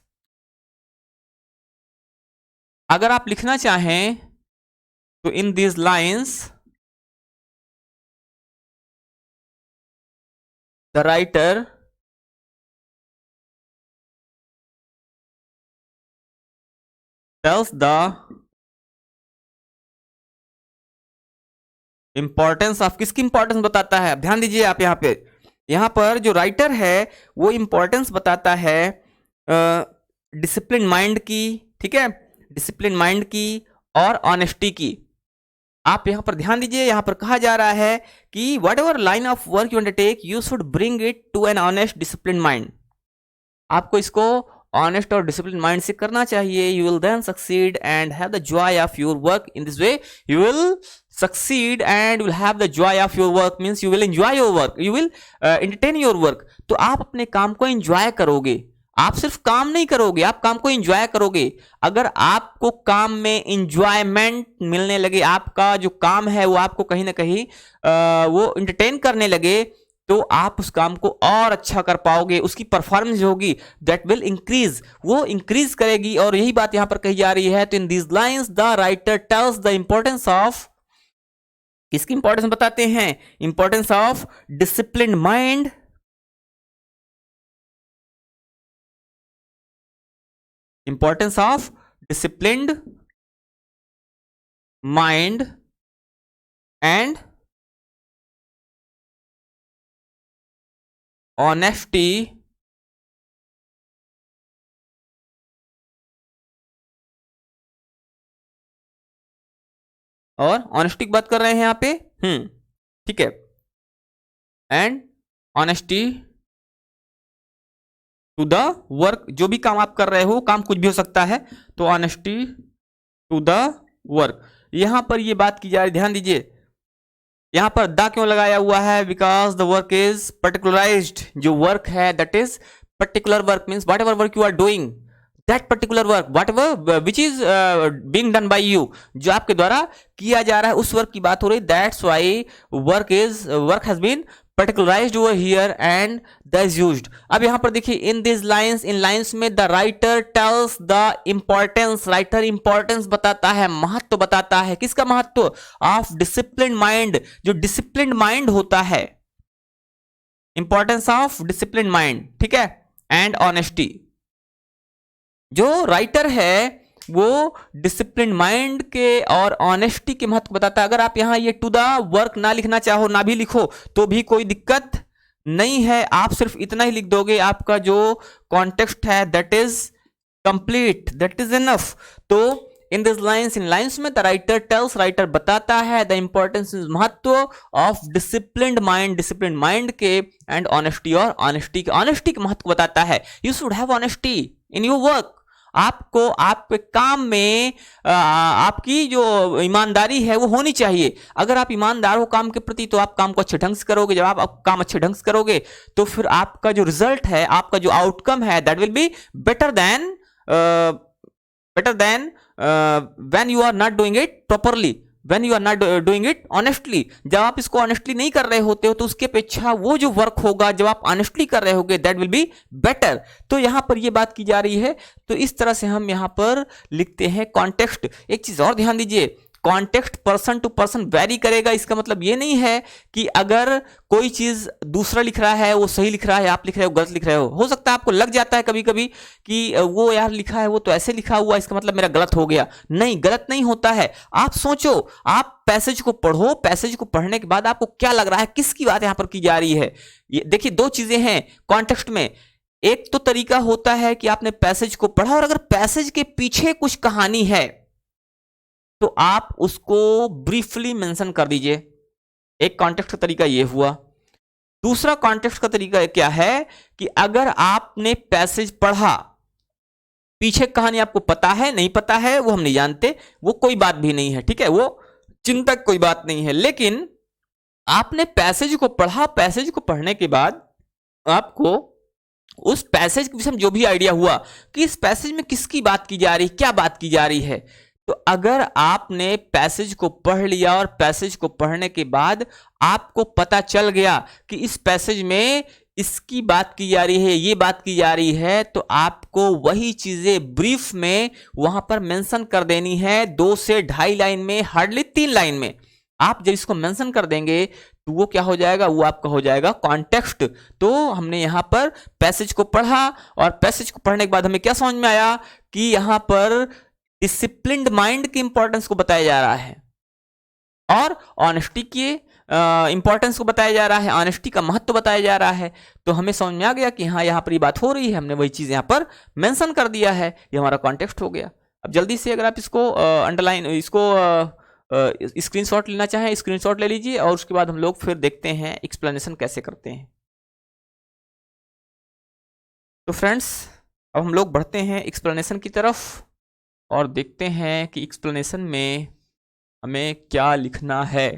अगर आप लिखना चाहें तो in this lines the writer tells the importance of, किसकी इंपॉर्टेंस बताता है? ध्यान दीजिए आप यहाँ पे, यहाँ पर जो राइटर है वो इंपॉर्टेंस बताता है डिसिप्लिन माइंड की, ठीक है, डिसिप्लिन माइंड की और ऑनेस्टी की। आप यहाँ पर ध्यान दीजिए, यहाँ पर कहा जा रहा है कि whatever line of work you undertake you should bring it to an honest discipline mind. आपको इसको ऑनेस्ट और डिसिप्लिन माइंड से करना चाहिए। You will then succeed and have the joy of your work in this way. You will succeed and will have the joy of your work means you will enjoy your work, you will entertain your work. तो आप अपने काम को enjoy करोगे, आप सिर्फ काम नहीं करोगे, आप काम को एंजॉय करोगे। अगर आपको काम में एंजॉयमेंट मिलने लगे, आपका जो काम है वो आपको कहीं ना कहीं वो एंटरटेन करने लगे, तो आप उस काम को और अच्छा कर पाओगे, उसकी परफॉर्मेंस होगी दैट विल इंक्रीज, वो इंक्रीज करेगी। और यही बात यहां पर कही जा रही है। तो in these lines the writer tells the importance of, किसकी इंपॉर्टेंस बताते हैं? Importance of discipline mind, importance of disciplined mind and honesty और ऑनेस्टी की बात कर रहे हैं यहां पे, ठीक है, and honesty to the work. जो भी काम आप कर रहे हो, काम कुछ भी हो सकता है, तो ऑनेस्टी टू द वर्क। यहां पर ये बात की जा रही, ध्यान दीजिए, यहां पर द क्यों लगाया हुआ है? Because the work is particularised. जो वर्क है that is particular work means whatever work you are doing, that particular work whatever which is being done by you, जो आपके द्वारा किया जा रहा है उस वर्क की बात हो रही। That's why work has been particularised over here and that is used. अब यहां पर देखिए in this lines, in lines में the writer tells the importance, writer importance बताता है, महत्व बताता है। किसका महत्व? ऑफ डिसिप्लिन माइंड, जो डिसिप्लिन माइंड होता है, इंपॉर्टेंस ऑफ डिसिप्लिन माइंड, ठीक है, एंड ऑनेस्टी। जो राइटर है वो डिसिप्लिन माइंड के और ऑनेस्टी के महत्व बताता है। अगर आप यहां ये टू द वर्क ना लिखना चाहो, ना भी लिखो तो भी कोई दिक्कत नहीं है, आप सिर्फ इतना ही लिख दोगे, आपका जो कॉन्टेक्स्ट है that is complete, that is enough. तो in this lines, in lines में द राइटर टेल्स, राइटर बताता है द इंपॉर्टेंस, महत्व of disciplined mind, discipline mind के, एंड ऑनेस्टी और ऑनेस्टी के महत्व बताता है। You should have honesty in your work. आपको आपके काम में आपकी जो ईमानदारी है वो होनी चाहिए। अगर आप ईमानदार हो काम के प्रति तो आप काम को अच्छे ढंग से करोगे। जब आप काम अच्छे ढंग से करोगे तो फिर आपका जो रिजल्ट है, आपका जो आउटकम है that will be better than when you are not doing it properly, when you are not doing it honestly। जब आप इसको ऑनेस्टली नहीं कर रहे होते हो तो उसकी अपेक्षा वो जो वर्क होगा जब आप ऑनेस्टली कर रहे होगे दैट विल बी बेटर। तो यहां पर ये बात की जा रही है। तो इस तरह से हम यहां पर लिखते हैं कॉन्टेक्स्ट। एक चीज और ध्यान दीजिए, context person to person vary करेगा। इसका मतलब ये नहीं है कि अगर कोई चीज दूसरा लिख रहा है वो सही लिख रहा है, आप लिख रहे हो गलत लिख रहे हो सकता है आपको लग जाता है कभी कभी कि वो यार लिखा है वो तो ऐसे लिखा हुआ, इसका मतलब मेरा गलत हो गया। नहीं, गलत नहीं होता है। आप सोचो, आप पैसेज को पढ़ो, पैसेज को पढ़ने के बाद आपको क्या लग रहा है, किसकी बात यहां पर की जा रही है। ये देखिए, दो चीजें हैं कॉन्टेक्स्ट में। एक तो तरीका होता है कि आपने पैसेज को पढ़ा और अगर पैसेज के पीछे कुछ कहानी है तो आप उसको ब्रीफली मेंशन कर दीजिए। एक कॉन्टेक्स्ट का तरीका यह हुआ। दूसरा कॉन्टेक्स्ट का तरीका क्या है कि अगर आपने पैसेज पढ़ा, पीछे कहानी आपको पता है नहीं पता है वो हम नहीं जानते, वो कोई बात भी नहीं है, ठीक है, वो चिंतक कोई बात नहीं है। लेकिन आपने पैसेज को पढ़ा, पैसेज को पढ़ने के बाद आपको उस पैसेज के विषय में जो भी आइडिया हुआ कि इस पैसेज में किसकी बात की जा रही, क्या बात की जा रही है, तो अगर आपने पैसेज को पढ़ लिया और पैसेज को पढ़ने के बाद आपको पता चल गया कि इस पैसेज में इसकी बात की जा रही है, ये बात की जा रही है, तो आपको वही चीजें ब्रीफ में वहां पर मेंशन कर देनी है, 2 से 2.5 लाइन में, हार्डली 3 लाइन में। आप जब इसको मेंशन कर देंगे तो वो क्या हो जाएगा, वो आपका हो जाएगा कॉन्टेक्स्ट। तो हमने यहां पर पैसेज को पढ़ा और पैसेज को पढ़ने के बाद हमें क्या समझ में आया कि यहां पर डिसिप्लिन्ड माइंड की इंपॉर्टेंस को बताया जा रहा है। और ऑनेस्टी के इंपॉर्टेंस को बताया जा रहा है, ऑनेस्टी का महत्व बताया जा रहा है। तो हमें समझ में आ गया कि हाँ यहाँ पर ये बात हो रही है, हमने वही चीज़ यहाँ पर मेंशन कर दिया है, ये हमारा कॉन्टेक्स्ट हो गया। अब जल्दी से अगर आप इसको अंडरलाइन इसको स्क्रीनशॉट लेना चाहें स्क्रीनशॉट ले लीजिए, और उसके बाद हम लोग फिर देखते हैं एक्सप्लेनेशन कैसे करते हैं। तो फ्रेंड्स अब हम लोग बढ़ते हैं एक्सप्लेनेशन की तरफ और देखते हैं कि एक्सप्लेनेशन में हमें क्या लिखना है।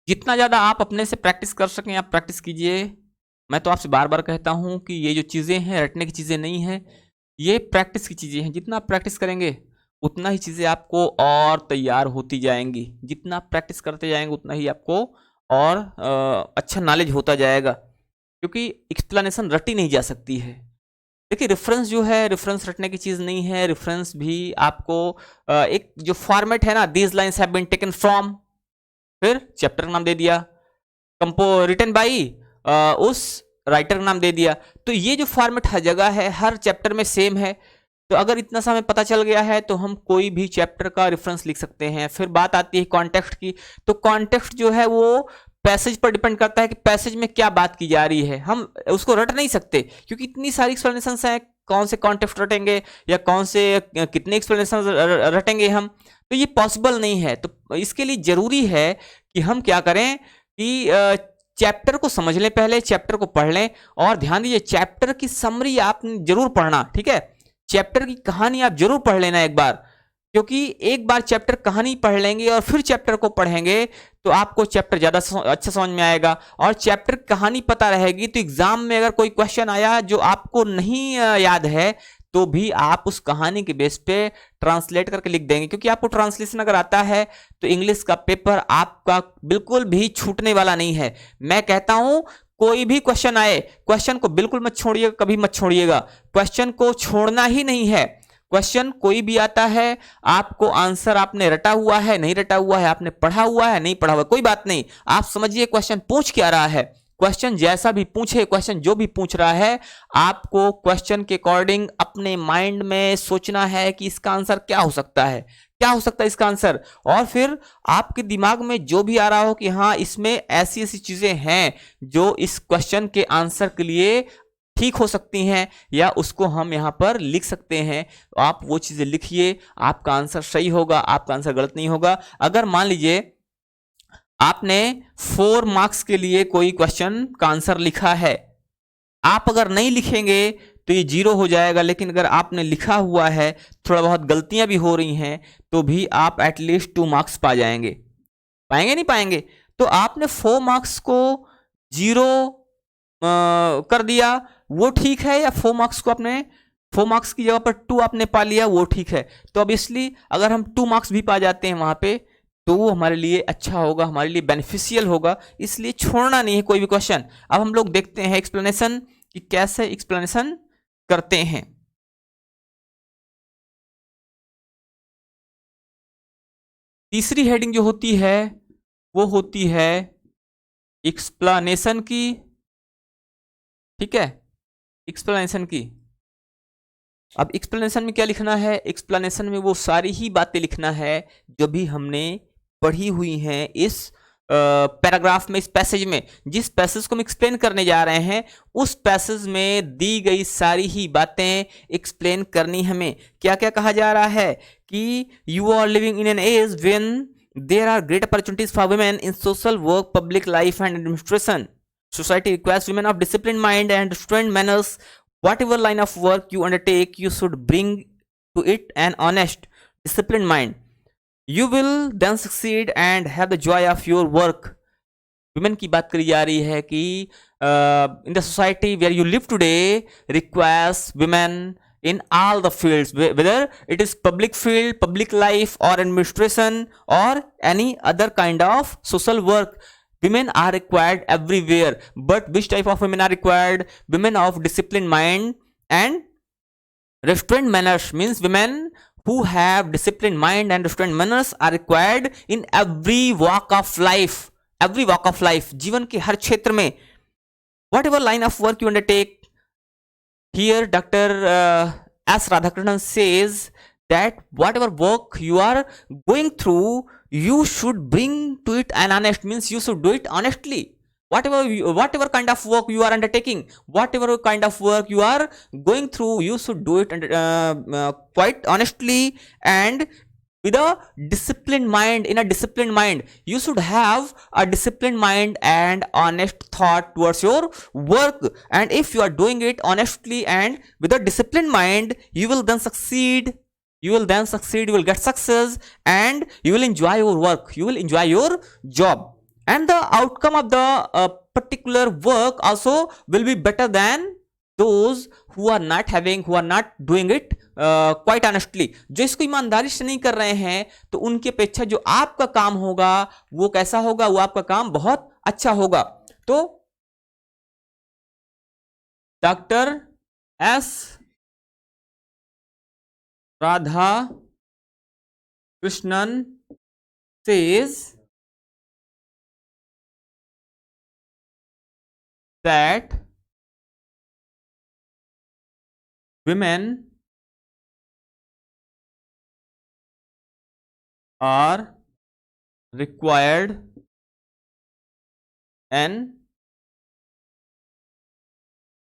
जितना ज़्यादा आप अपने से प्रैक्टिस कर सकें आप प्रैक्टिस कीजिए। मैं तो आपसे बार बार कहता हूं कि ये जो चीज़ें हैं रटने की चीज़ें नहीं हैं, ये प्रैक्टिस की चीज़ें हैं। जितना आप प्रैक्टिस करेंगे उतना ही चीज़ें आपको और तैयार होती जाएंगी। जितना प्रैक्टिस करते जाएंगे उतना ही आपको और अच्छा नॉलेज होता जाएगा, क्योंकि एक्सप्लेनेशन रटी नहीं जा सकती है। देखिए रेफरेंस जो है, रेफरेंस रटने की चीज़ नहीं है। रेफरेंस भी आपको एक जो फॉर्मेट है ना, these lines have been taken from, फिर चैप्टर का नाम दे दिया, रिटन बाई, उस राइटर का नाम दे दिया। तो ये जो फॉर्मेट हर जगह है, हर चैप्टर में सेम है। तो अगर इतना सा हमें पता चल गया है तो हम कोई भी चैप्टर का रेफरेंस लिख सकते हैं। फिर बात आती है कॉन्टेक्स्ट की। तो कॉन्टेक्स्ट जो है वो पैसेज पर डिपेंड करता है कि पैसेज में क्या बात की जा रही है। हम उसको रट नहीं सकते क्योंकि इतनी सारी एक्सप्लेनेशन हैं। कौन से कॉन्टेक्स्ट रटेंगे या कौन से कितने एक्सप्लेनेशन रटेंगे हम, तो ये पॉसिबल नहीं है। तो इसके लिए जरूरी है कि हम क्या करें कि चैप्टर को समझ लें, पहले चैप्टर को पढ़ लें। और ध्यान दीजिए चैप्टर की समरी आपने जरूर पढ़ना, ठीक है। चैप्टर की कहानी आप जरूर पढ़ लेना एक बार, क्योंकि एक बार चैप्टर कहानी पढ़ लेंगे और फिर चैप्टर को पढ़ेंगे तो आपको चैप्टर ज़्यादा अच्छा समझ में आएगा। और चैप्टर कहानी पता रहेगी तो एग्जाम में अगर कोई क्वेश्चन आया जो आपको नहीं याद है तो भी आप उस कहानी के बेस पे ट्रांसलेट करके लिख देंगे। क्योंकि आपको ट्रांसलेशन अगर आता है तो इंग्लिश का पेपर आपका बिल्कुल भी छूटने वाला नहीं है। मैं कहता हूं कोई भी क्वेश्चन आए, क्वेश्चन को बिल्कुल मत छोड़िएगा, कभी मत छोड़िएगा। क्वेश्चन को छोड़ना ही नहीं है। क्वेश्चन कोई भी आता है, आपको आंसर आपने रटा हुआ है नहीं रटा हुआ है, आपने पढ़ा हुआ है नहीं पढ़ा हुआ, कोई बात नहीं। आप समझिए क्वेश्चन पूछ क्या रहा है। क्वेश्चन जैसा भी पूछे, क्वेश्चन जो भी पूछ रहा है, आपको क्वेश्चन के अकॉर्डिंग अपने माइंड में सोचना है कि इसका आंसर क्या हो सकता है, क्या हो सकता है इसका आंसर। और फिर आपके दिमाग में जो भी आ रहा हो कि हाँ इसमें ऐसी ऐसी चीजें हैं जो इस क्वेश्चन के आंसर के लिए ठीक हो सकती हैं या उसको हम यहां पर लिख सकते हैं, तो आप वो चीजें लिखिए। आपका आंसर सही होगा, आपका आंसर गलत नहीं होगा। अगर मान लीजिए आपने 4 मार्क्स के लिए कोई क्वेश्चन का आंसर लिखा है, आप अगर नहीं लिखेंगे तो ये 0 हो जाएगा। लेकिन अगर आपने लिखा हुआ है, थोड़ा बहुत गलतियां भी हो रही हैं, तो भी आप एटलीस्ट 2 मार्क्स पा जाएंगे। पाएंगे नहीं पाएंगे? तो आपने 4 मार्क्स को 0 कर दिया, वो ठीक है, या 4 मार्क्स को आपने 4 मार्क्स की जगह पर 2 आपने पा लिया, वो ठीक है। तो अब इसलिए अगर हम 2 मार्क्स भी पा जाते हैं वहां पे तो वो हमारे लिए अच्छा होगा, हमारे लिए बेनिफिशियल होगा। इसलिए छोड़ना नहीं है कोई भी क्वेश्चन। अब हम लोग देखते हैं एक्सप्लेनेशन कि कैसे एक्सप्लेनेशन करते हैं। तीसरी हेडिंग जो होती है वो होती है एक्सप्लेनेशन की, ठीक है, एक्सप्लेनेशन की। अब एक्सप्लेनेशन में क्या लिखना है? एक्सप्लेनेशन में वो सारी ही बातें लिखना है जो भी हमने पढ़ी हुई हैं इस पैराग्राफ में, इस पैसेज में। जिस पैसेज को हम एक्सप्लेन करने जा रहे हैं उस पैसेज में दी गई सारी ही बातें एक्सप्लेन करनी हमें। क्या क्या कहा जा रहा है कि you are living in an age when there are great opportunities for women in social work, public life and administration. Society requires women of disciplined mind and restrained manners. Whatever line of work you undertake, you should bring to it an honest, disciplined mind. You will then succeed and have the joy of your work. Women की बात करी जा रही है कि in the society where you live today requires women in all the fields, whether it is public field, public life, or administration, or any other kind of social work. Women are required everywhere, but which type of women are required? Women of disciplined mind and restrained manners, means women who have disciplined mind and restrained manners are required in every walk of life. Every walk of life, जीवन के हर क्षेत्र में। Whatever line of work you undertake, Here, Dr. S. Radhakrishnan says that whatever work you are going through, you should bring to it an honest, means you should do it honestly. Whatever kind of work you are undertaking, whatever kind of work you are going through, you should do it quite honestly and with a disciplined mind. In a disciplined mind, you should have a disciplined mind and honest thought towards your work, and if you are doing it honestly and with a disciplined mind, you will then succeed, you will get success, and you will enjoy your work, you will enjoy your job, and the outcome of the particular work also will be better than those who are not doing it quite honestly. जो इसको ईमानदारी से नहीं कर रहे हैं, तो उनकी अपेक्षा जो आपका काम होगा वो कैसा होगा, वो आपका काम बहुत अच्छा होगा. तो doctor S Radha Krishnan says that women are required in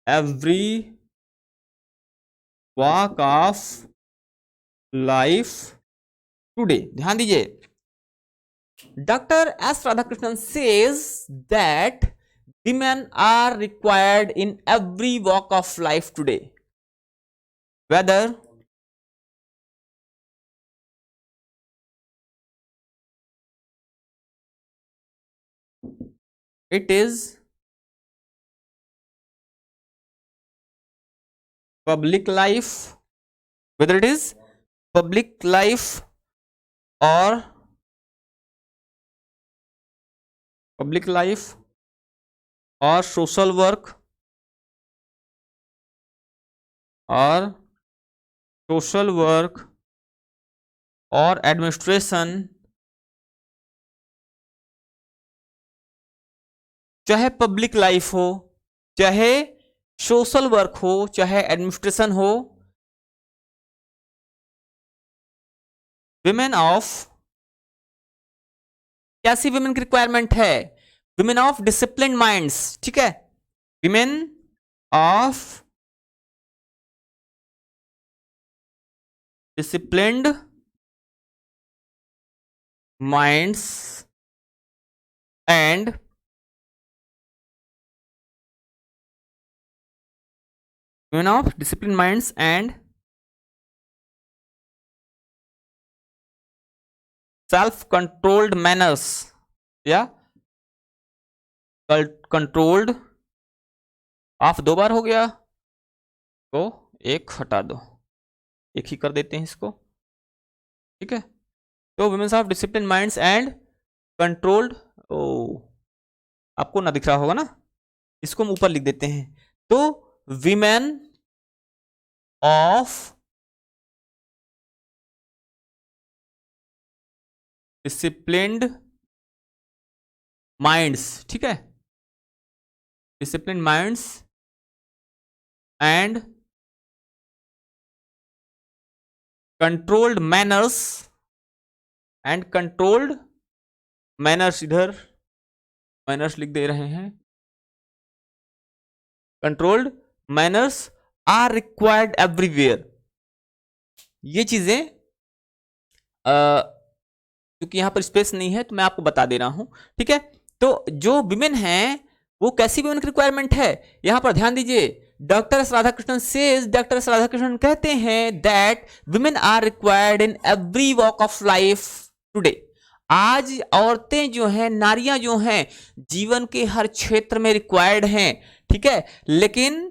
every walk of life today. ध्यान दीजिए, doctor S Radhakrishnan says that women are required in every walk of life today, whether it is public life, whether it is public life or social work or administration, चाहे public life हो, चाहे social work हो, चाहे administration हो, women of, कैसी women की requirement है, women of discipline minds. ठीक है, women of disciplined minds and women of disciplined minds and self-controlled manners, या कंट्रोल्ड ऑफ, दो बार हो गया तो एक हटा दो, एक ही कर देते हैं इसको. ठीक है, तो womens of discipline minds and controlled, आपको ना दिख रहा होगा ना, इसको हम ऊपर लिख देते हैं. तो women of disciplined minds, ठीक है, disciplined minds and controlled manners इधर manners लिख दे रहे हैं, controlled manners are required everywhere. ये चीजें क्योंकि यहां पर स्पेस नहीं है तो मैं आपको बता दे रहा हूं. ठीक है, तो जो विमेन हैं वो कैसी विमेन की रिक्वायरमेंट है, यहां पर ध्यान दीजिए. डॉक्टर एस राधाकृष्णन कहते हैं that women are required in every walk of life today. आज औरतें जो हैं, नारियां जो हैं, जीवन के हर क्षेत्र में रिक्वायर्ड हैं. ठीक है, लेकिन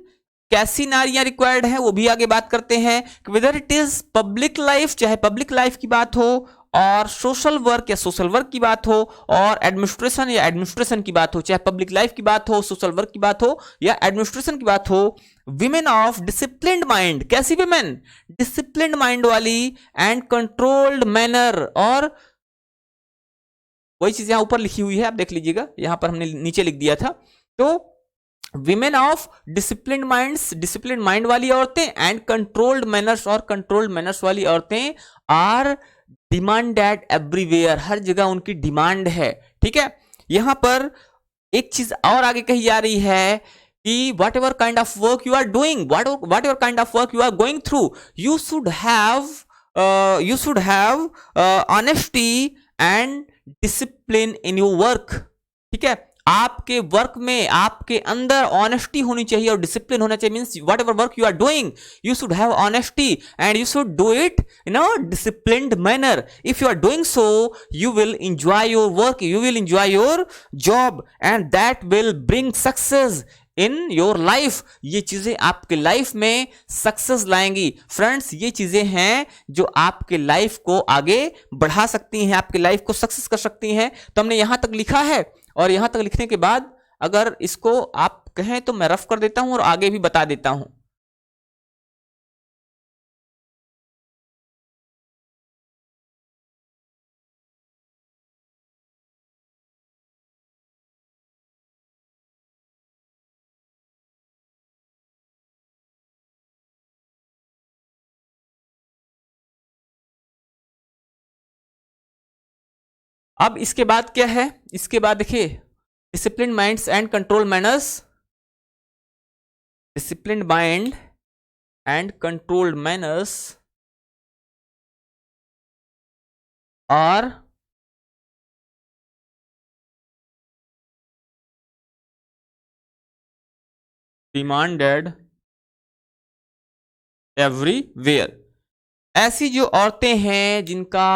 कैसी नारियां रिक्वायर्ड हैं वो भी आगे बात करते हैं. Whether it is public life, चाहे पब्लिक लाइफ की बात हो, और सोशल वर्क या सोशल वर्क की बात हो, और एडमिनिस्ट्रेशन या एडमिनिस्ट्रेशन की बात हो, चाहे पब्लिक लाइफ की बात हो, सोशल वर्क की बात हो या एडमिनिस्ट्रेशन की बात हो. विमेन ऑफ डिसिप्लिन्ड माइंड, कैसी विमेन, डिसिप्लिन्ड माइंड वाली एंड कंट्रोल्ड मैनर, और वही चीज यहां ऊपर लिखी हुई है, आप देख लीजिएगा, यहां पर हमने नीचे लिख दिया था. तो women of discipline minds, discipline mind वाली औरतें, एंड कंट्रोल्ड मैनर्स, और कंट्रोल्ड मैनर्स वाली औरतें आर डिमांडेड एवरीवेयर, हर जगह उनकी डिमांड है। ठीक है, यहां पर एक चीज और आगे कही जा रही है कि whatever kind of work you are doing, whatever kind of work you are going through, you should have honesty and discipline in your work. ठीक है, आपके वर्क में, आपके अंदर ऑनेस्टी होनी चाहिए और डिसिप्लिन होना चाहिए। Means whatever work you are doing, you should have honesty and you should do it in a disciplined manner. If you are doing so, you will enjoy your work, you will enjoy your job, and that will bring success in your life। ये चीजें आपके life में success लाएंगी। Friends, ये चीजें हैं जो आपके life को आगे बढ़ा सकती हैं, आपके लाइफ को सक्सेस कर सकती हैं। तो हमने यहां तक लिखा है, और यहां तक लिखने के बाद अगर इसको आप कहें तो मैं रफ कर देता हूं और आगे भी बता देता हूं। अब इसके बाद क्या है, इसके बाद देखिए, discipline minds and control manners, discipline mind and controlled manners are demanded everywhere. ऐसी जो औरतें हैं जिनका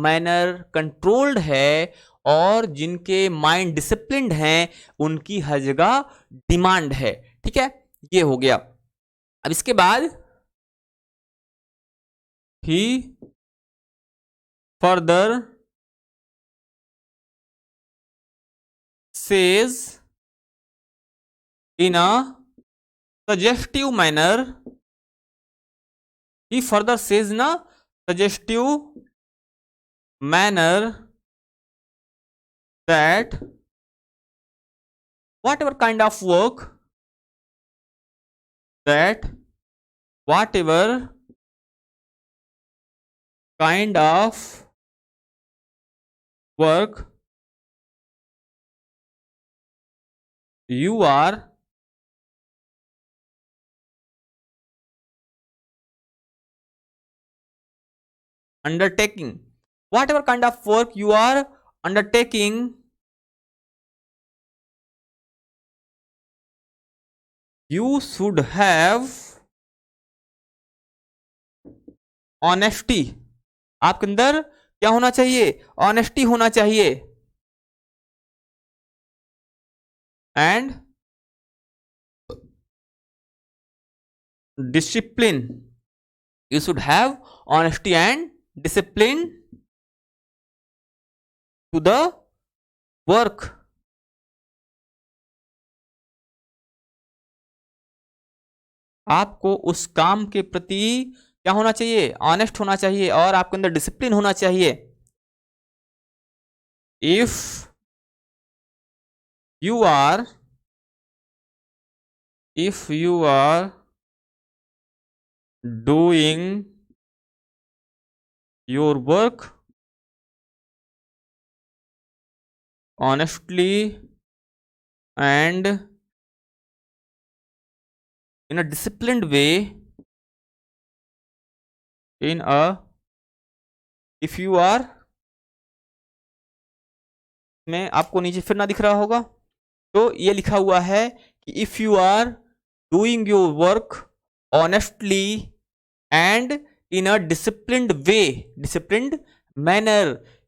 मैनर कंट्रोल्ड है और जिनके माइंड डिसिप्लिन्ड हैं, उनकी हर जगह डिमांड है। ठीक है, ये हो गया। अब इसके बाद ही further says in a suggestive manner, he further says in a suggestive manner that whatever kind of work, that whatever kind of work you are undertaking, whatever kind of work you are undertaking, you should have honesty। आपके अंदर क्या होना चाहिए, honesty होना चाहिए, and discipline, you should have honesty and discipline to the work। आपको उस काम के प्रति क्या होना चाहिए, ऑनेस्ट होना चाहिए, और आपके अंदर डिसिप्लिन होना चाहिए। If you are doing your work honestly and in a disciplined way, if you are, में आपको नीचे फिर ना दिख रहा होगा, तो ये लिखा हुआ है कि if you are doing your work honestly and in a disciplined manner,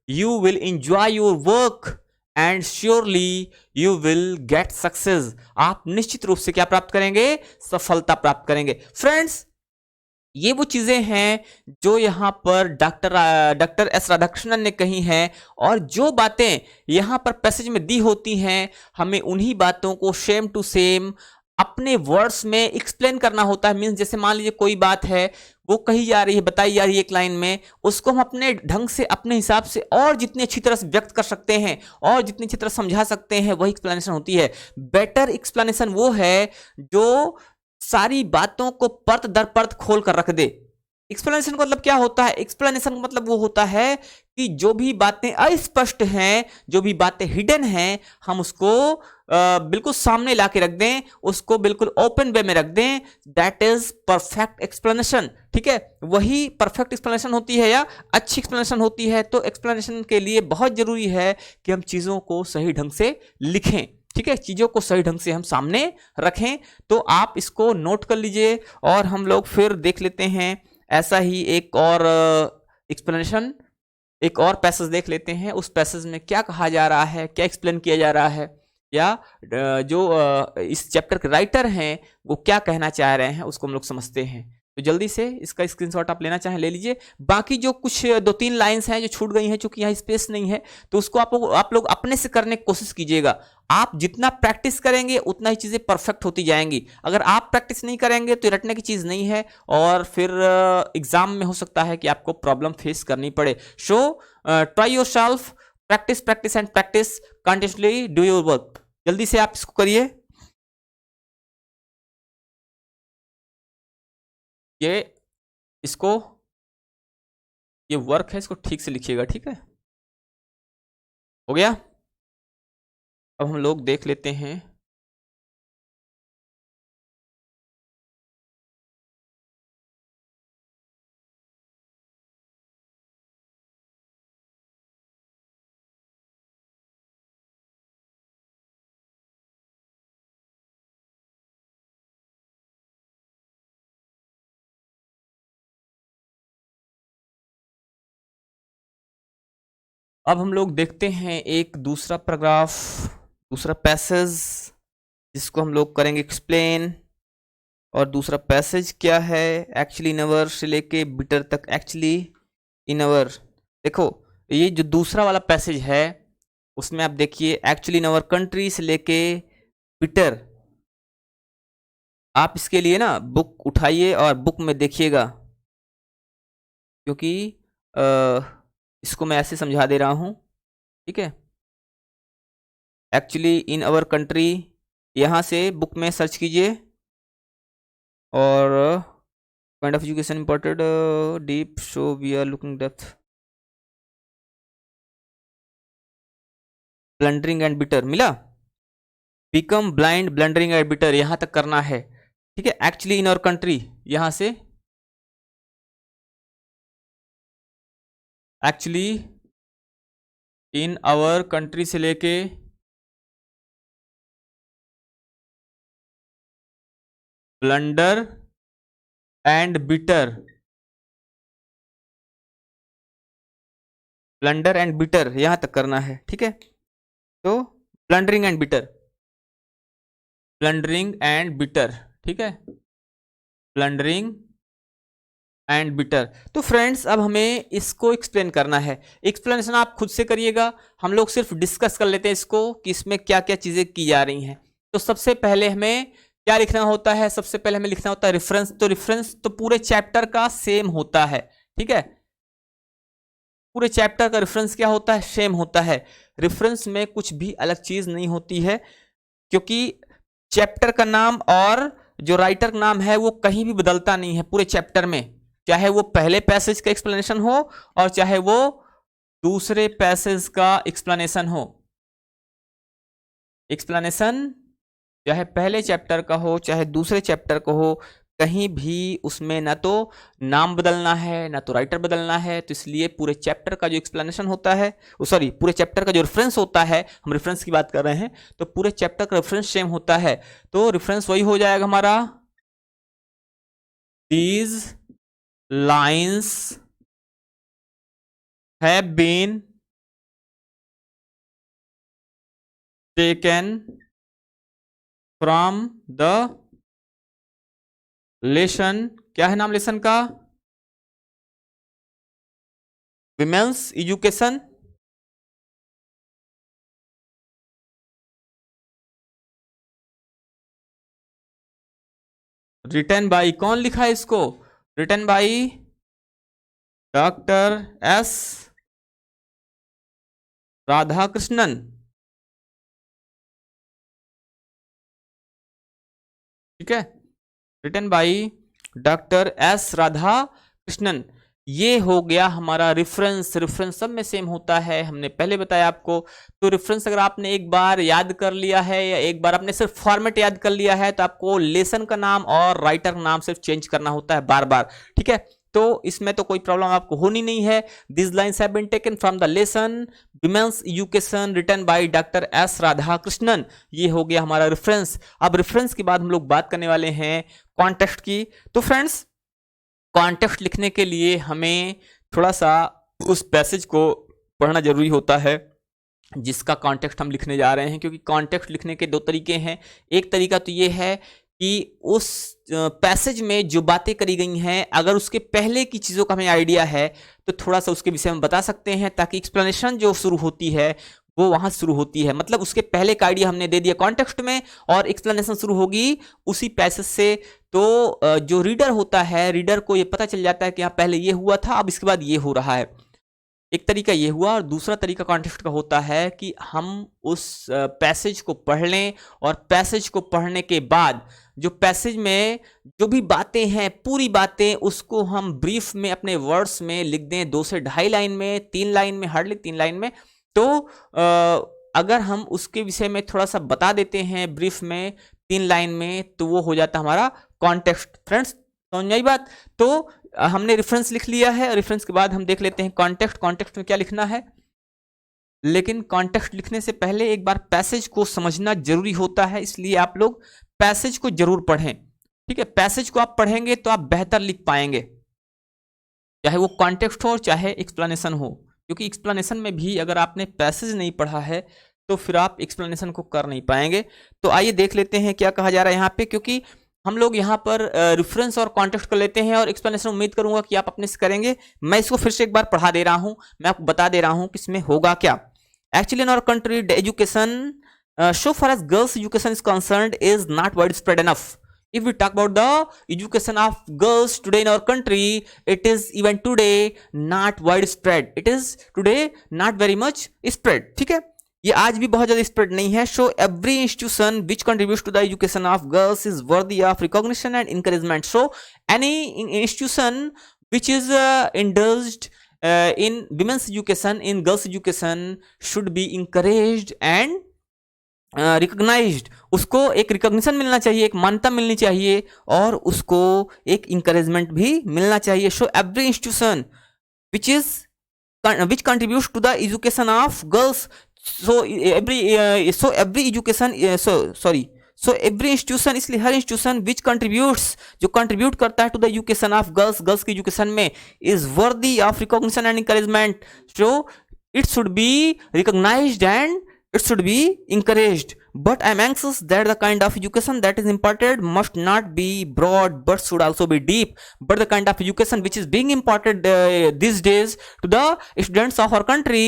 you will enjoy your work and surely you will get success। आप निश्चित रूप से क्या प्राप्त करेंगे, सफलता प्राप्त करेंगे। फ्रेंड्स, ये वो चीजें हैं जो यहां पर डॉक्टर एस राधाकृष्णन ने कही हैं, और जो बातें यहां पर पैसेज में दी होती हैं, हमें उन्हीं बातों को सेम टू सेम अपने वर्ड्स में एक्सप्लेन करना होता है। मीन्स जैसे मान लीजिए कोई बात है, वो कही जा रही है, बताई जा रही है एक लाइन में, उसको हम अपने ढंग से, अपने हिसाब से और जितनी अच्छी तरह से व्यक्त कर सकते हैं और जितनी अच्छी तरह समझा सकते हैं, वही एक्सप्लेनेशन होती है। बेटर एक्सप्लेनेशन वो है जो सारी बातों को परत दर परत खोल कर रख दे। एक्सप्लेनेशन का मतलब क्या होता है? एक्सप्लेनेशन का मतलब वो होता है कि जो भी बातें अस्पष्ट हैं, जो भी बातें हिडन हैं, हम उसको बिल्कुल सामने ला के रख दें, उसको बिल्कुल ओपन वे में रख दें। That is perfect explanation. ठीक है, वही परफेक्ट एक्सप्लेनेशन होती है या अच्छी एक्सप्लेनेशन होती है। तो एक्सप्लेनेशन के लिए बहुत जरूरी है कि हम चीजों को सही ढंग से लिखें। ठीक है, चीजों को सही ढंग से हम सामने रखें। तो आप इसको नोट कर लीजिए और हम लोग फिर देख लेते हैं ऐसा ही एक और एक्सप्लेनेशन, एक और पैसेज देख लेते हैं। उस पैसेज में क्या कहा जा रहा है, क्या एक्सप्लेन किया जा रहा है, या जो इस चैप्टर के राइटर हैं वो क्या कहना चाह रहे हैं, उसको हम लोग समझते हैं। तो जल्दी से इसका स्क्रीनशॉट आप लेना चाहें ले लीजिए। बाकी जो कुछ 2-3 लाइंस हैं जो छूट गई हैं, चूंकि यहाँ स्पेस नहीं है, तो उसको आप लोग अपने से करने की कोशिश कीजिएगा। आप जितना प्रैक्टिस करेंगे उतना ही चीजें परफेक्ट होती जाएंगी। अगर आप प्रैक्टिस नहीं करेंगे तो रटने की चीज नहीं है, और फिर एग्जाम में हो सकता है कि आपको प्रॉब्लम फेस करनी पड़े। So try your self, practice practice and practice, continuously do your work. जल्दी से आप इसको करिए। ये इसको ये वर्क है, इसको ठीक से लिखिएगा। ठीक है, हो गया। अब हम लोग देख लेते हैं अब हम लोग देखते हैं एक दूसरा पैराग्राफ, दूसरा पैसेज, जिसको हम लोग करेंगे एक्सप्लेन। और दूसरा पैसेज क्या है? एक्चुअली इन अवर से लेके बिटर तक। एक्चुअली इन अवर, देखो ये जो दूसरा वाला पैसेज है उसमें आप देखिए, एक्चुअली इन अवर कंट्री से लेके बिटर। आप इसके लिए ना बुक उठाइए और बुक में देखिएगा, क्योंकि इसको मैं ऐसे समझा दे रहा हूँ। ठीक है, एक्चुअली इन अवर कंट्री, यहाँ से बुक में सर्च कीजिए। और kind of education imported deep, so we are looking depth, blundering and bitter मिला। Become blind, blundering and bitter, यहाँ तक करना है। ठीक है, एक्चुअली इन अवर कंट्री, यहाँ से एक्चुअली इन आवर कंट्री से लेके blunder and bitter, blunder and bitter यहां तक करना है। ठीक है, तो blundering and bitter, blundering and bitter. ठीक है, ब्लंडरिंग एंड बिटर। तो फ्रेंड्स अब हमें इसको एक्सप्लेन करना है। एक्सप्लेनेशन आप खुद से करिएगा, हम लोग सिर्फ डिस्कस कर लेते हैं इसको कि इसमें क्या क्या चीजें की जा रही हैं। तो सबसे पहले हमें क्या लिखना होता है? सबसे पहले हमें लिखना होता है रेफरेंस। तो रेफरेंस तो पूरे चैप्टर का सेम होता है। ठीक है, पूरे चैप्टर का रेफरेंस क्या होता है? सेम होता है। रेफरेंस में कुछ भी अलग चीज नहीं होती है, क्योंकि चैप्टर का नाम और जो राइटर का नाम है वो कहीं भी बदलता नहीं है पूरे चैप्टर में, चाहे वो पहले पैसेज का एक्सप्लेनेशन हो और चाहे वो दूसरे पैसेज का एक्सप्लेनेशन हो। एक्सप्लेनेशन चाहे पहले चैप्टर का हो चाहे दूसरे चैप्टर का हो, कहीं भी उसमें ना तो नाम बदलना है ना तो राइटर बदलना है। तो इसलिए पूरे चैप्टर का जो एक्सप्लेनेशन होता है, सॉरी पूरे चैप्टर का जो रेफरेंस होता है, हम रेफरेंस की बात कर रहे हैं, तो पूरे चैप्टर का रेफरेंस सेम होता है। तो रेफरेंस वही हो जाएगा हमारा, these lines have been taken from the lesson. क्या है नाम लेसन का? विमेंस एजुकेशन रिटन बाई, कौन लिखा है इसको? Written by doctor S Radhakrishnan. ठीक है, written by doctor S Radhakrishnan. ये हो गया हमारा रेफरेंस। रेफरेंस सब में सेम होता है, हमने पहले बताया आपको। तो रेफरेंस अगर आपने एक बार याद कर लिया है या एक बार आपने सिर्फ फॉर्मेट याद कर लिया है तो आपको लेसन का नाम और राइटर का नाम सिर्फ चेंज करना होता है बार बार। ठीक है, तो इसमें तो कोई प्रॉब्लम आपको होनी नहीं है। This lines have been taken from the lesson women's education written by doctor S Radhakrishnan. ये हो गया हमारा रेफरेंस। अब रेफरेंस के बाद हम लोग बात करने वाले हैं कॉन्टेक्स्ट की। तो फ्रेंड्स, कॉन्टेक्स्ट लिखने के लिए हमें थोड़ा सा उस पैसेज को पढ़ना जरूरी होता है जिसका कॉन्टेक्स्ट हम लिखने जा रहे हैं, क्योंकि कॉन्टेक्स्ट लिखने के दो तरीके हैं। एक तरीका तो ये है कि उस पैसेज में जो बातें करी गई हैं अगर उसके पहले की चीज़ों का हमें आइडिया है तो थोड़ा सा उसके विषय में बता सकते हैं, ताकि एक्सप्लेनेशन जो शुरू होती है वो वहां शुरू होती है। मतलब उसके पहले का आइडिया हमने दे दिया कॉन्टेक्स्ट में और एक्सप्लेनेशन शुरू होगी उसी पैसेज से। तो जो रीडर होता है, रीडर को ये पता चल जाता है कि यहाँ पहले ये हुआ था, अब इसके बाद ये हो रहा है। एक तरीका ये हुआ, और दूसरा तरीका कॉन्टेक्स्ट का होता है कि हम उस पैसेज को पढ़ लें और पैसेज को पढ़ने के बाद जो पैसेज में जो भी बातें हैं पूरी बातें उसको हम ब्रीफ में अपने वर्ड्स में लिख दें, 2 से 2.5 लाइन में, 3 लाइन में, हार्डली 3 लाइन में। तो अगर हम उसके विषय में थोड़ा सा बता देते हैं ब्रीफ में 3 लाइन में तो वो हो जाता है हमारा कॉन्टेक्स्ट। फ्रेंड्स समझ में आई बात? तो हमने रेफरेंस लिख लिया है, रेफरेंस के बाद हम देख लेते हैं कॉन्टेक्स्ट। कॉन्टेक्स्ट में क्या लिखना है, लेकिन कॉन्टेक्स्ट लिखने से पहले एक बार पैसेज को समझना जरूरी होता है, इसलिए आप लोग पैसेज को जरूर पढ़ें। ठीक है, पैसेज को आप पढ़ेंगे तो आप बेहतर लिख पाएंगे, चाहे वो कॉन्टेक्स्ट हो चाहे एक्सप्लेनेशन हो। क्योंकि एक्सप्लेनेशन में भी अगर आपने पैसेज नहीं पढ़ा है तो फिर आप एक्सप्लेनेशन को कर नहीं पाएंगे। तो आइए देख लेते हैं क्या कहा जा रहा है यहाँ पे, क्योंकि हम लोग यहाँ पर रेफरेंस और कॉन्टेक्स्ट कर लेते हैं और एक्सप्लेनेशन उम्मीद करूंगा कि आप अपने से करेंगे। मैं इसको फिर से एक बार पढ़ा दे रहा हूँ, मैं आपको बता दे रहा हूँ कि इसमें होगा क्या। Actually in our country education so far as girls education is concerned is not widespread enough. If we talk about the education of girls today in our country, it is even today not widespread. It is today not very much spread. ठीक है, ये आज भी बहुत ज्यादा spread नहीं है। So every institution which contributes to the education of girls is worthy of recognition and encouragement. So any institution which is indulged in women's education, in girls education should be encouraged and recognised. उसको एक recognition मिलना चाहिए, एक मान्यता मिलनी चाहिए और उसको एक इंकरेजमेंट भी मिलना चाहिए। So every institution which contributes to the education of girls, so every education so every institution, इसलिए हर इंस्टीट्यूशन which contributes, जो कंट्रीब्यूट करता है to the education of girls, girls की एजुकेशन में, is worthy of recognition and encouragement. So it should be recognised and it should be encouraged. But I am anxious that the kind of education that is imparted must not be broad but should also be deep. But the kind of education which is being imparted these days to the students of our country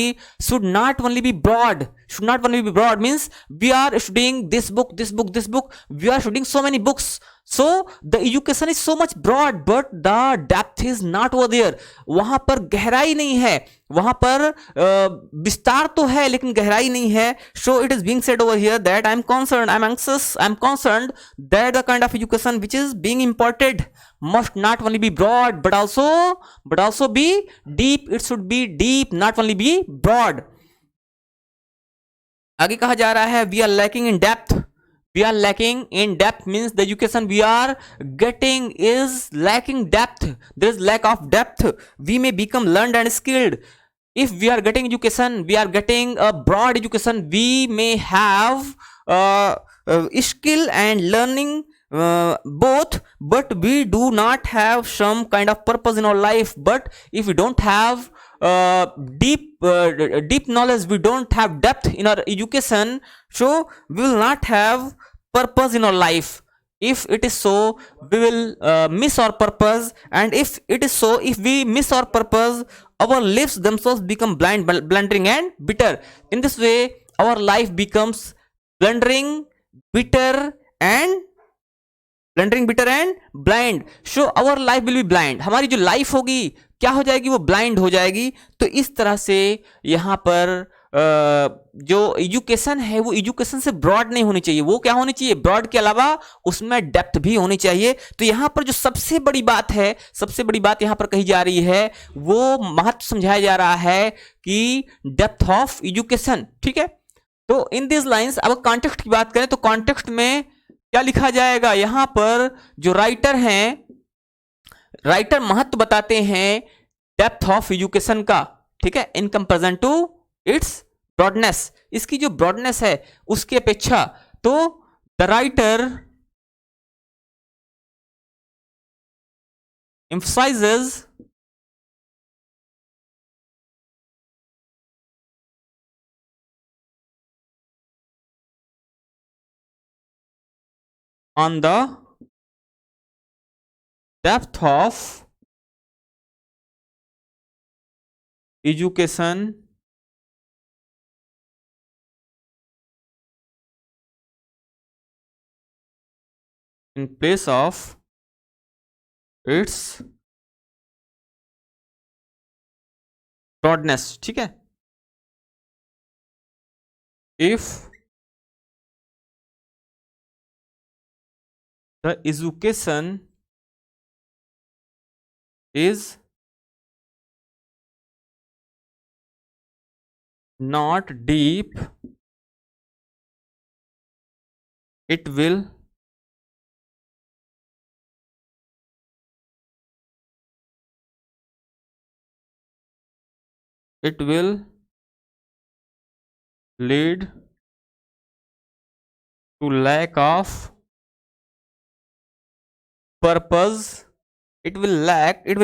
should not only be broad. Should not only be broad means we are studying this book, this book, this book. We are studying so many books. So the education is so much broad but the depth is not over there. वहां पर गहराई नहीं है, वहां पर विस्तार तो है लेकिन गहराई नहीं है। So it is being said over here that I am concerned, I am anxious, I am concerned that the kind of education which is being imparted must not only be broad but also be deep. It should be deep, not only be broad. आगे कहा जा रहा है we are lacking in depth. We are lacking in depth means the education we are getting is lacking depth. There is lack of depth. We may become learned and skilled. If we are getting education, we are getting a broad education, we may have skill and learning both, but we do not have some kind of purpose in our life. But if we don't have deep knowledge, we don't have depth in our education, so we will not have purpose in our life. If it is so, we will miss our purpose, and if it is so, if we miss our purpose, our lives themselves become blundering and bitter. In this way our life becomes blundering, bitter and blundering, bitter and blind, so our life will be blind, हमारी जो life होगी क्या हो जाएगी, वो blind हो जाएगी। तो इस तरह से यहां पर जो एजुकेशन है वो एजुकेशन से ब्रॉड नहीं होनी चाहिए, वो क्या होनी चाहिए, ब्रॉड के अलावा उसमें डेप्थ भी होनी चाहिए। तो यहां पर जो सबसे बड़ी बात है, सबसे बड़ी बात यहां पर कही जा रही है, वो महत्व समझाया जा रहा है कि डेप्थ ऑफ एजुकेशन। ठीक है, तो इन दिस लाइंस अब कॉन्टेक्स्ट की बात करें तो कॉन्टेक्स्ट में क्या लिखा जाएगा, यहां पर जो राइटर हैं, राइटर महत्व बताते हैं डेप्थ ऑफ एजुकेशन का। ठीक है, in comparison to its broadness, इसकी जो ब्रॉडनेस है उसकी अपेक्षा। तो the writer emphasizes on the depth of education in place of its broadness। ठीक है, if the education is not deep, it will lead to lack of purpose, it will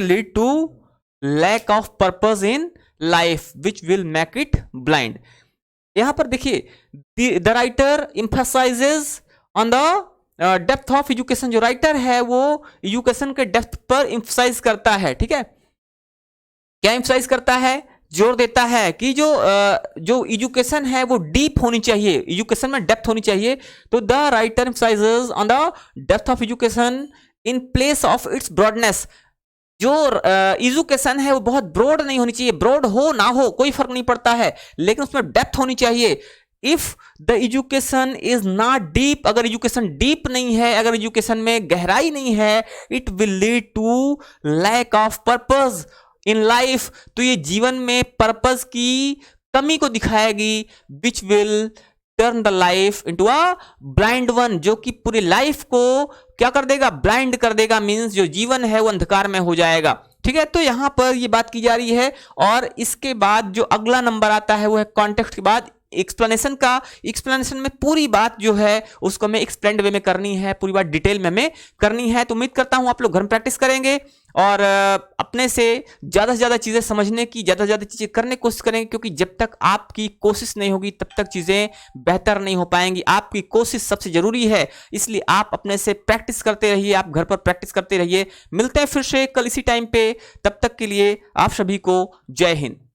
lead to lack of purpose in life which will make it blind। यहां पर देखिए the writer emphasizes on the depth of education, जो writer है वो education के depth पर emphasize करता है। ठीक है, क्या emphasize करता है, जोर देता है कि जो एजुकेशन है वो डीप होनी चाहिए, एजुकेशन में डेप्थ होनी चाहिए। तो the writer emphasizes on the depth of education in place of its broadness, जो एजुकेशन है वो बहुत ब्रॉड नहीं होनी चाहिए, ब्रॉड हो ना हो कोई फर्क नहीं पड़ता है, लेकिन उसमें डेप्थ होनी चाहिए। If the education is not deep, अगर एजुकेशन डीप नहीं है, अगर एजुकेशन में गहराई नहीं है, it will lead to lack of purpose in life, तो ये जीवन में पर्पस की कमी को दिखाएगी, which will turn the life into a blind one, जो कि पूरी लाइफ को क्या कर देगा, ब्लाइंड कर देगा, मींस जो जीवन है वो अंधकार में हो जाएगा। ठीक है, तो यहां पर ये बात की जा रही है। और इसके बाद जो अगला नंबर आता है वो है कॉन्टेक्स्ट के बाद एक्सप्लेनेशन का। एक्सप्लेनेशन में पूरी बात जो है उसको हमें एक्सप्लेन्ड वे में करनी है, पूरी बात डिटेल में हमें करनी है। तो उम्मीद करता हूं आप लोग घर में प्रैक्टिस करेंगे और अपने से ज्यादा चीजें समझने की, ज्यादा चीजें करने की कोशिश करेंगे, क्योंकि जब तक आपकी कोशिश नहीं होगी तब तक चीजें बेहतर नहीं हो पाएंगी। आपकी कोशिश सबसे जरूरी है, इसलिए आप अपने से प्रैक्टिस करते रहिए, आप घर पर प्रैक्टिस करते रहिए। मिलते हैं फिर से कल इसी टाइम पे, तब तक के लिए आप सभी को जय हिंद।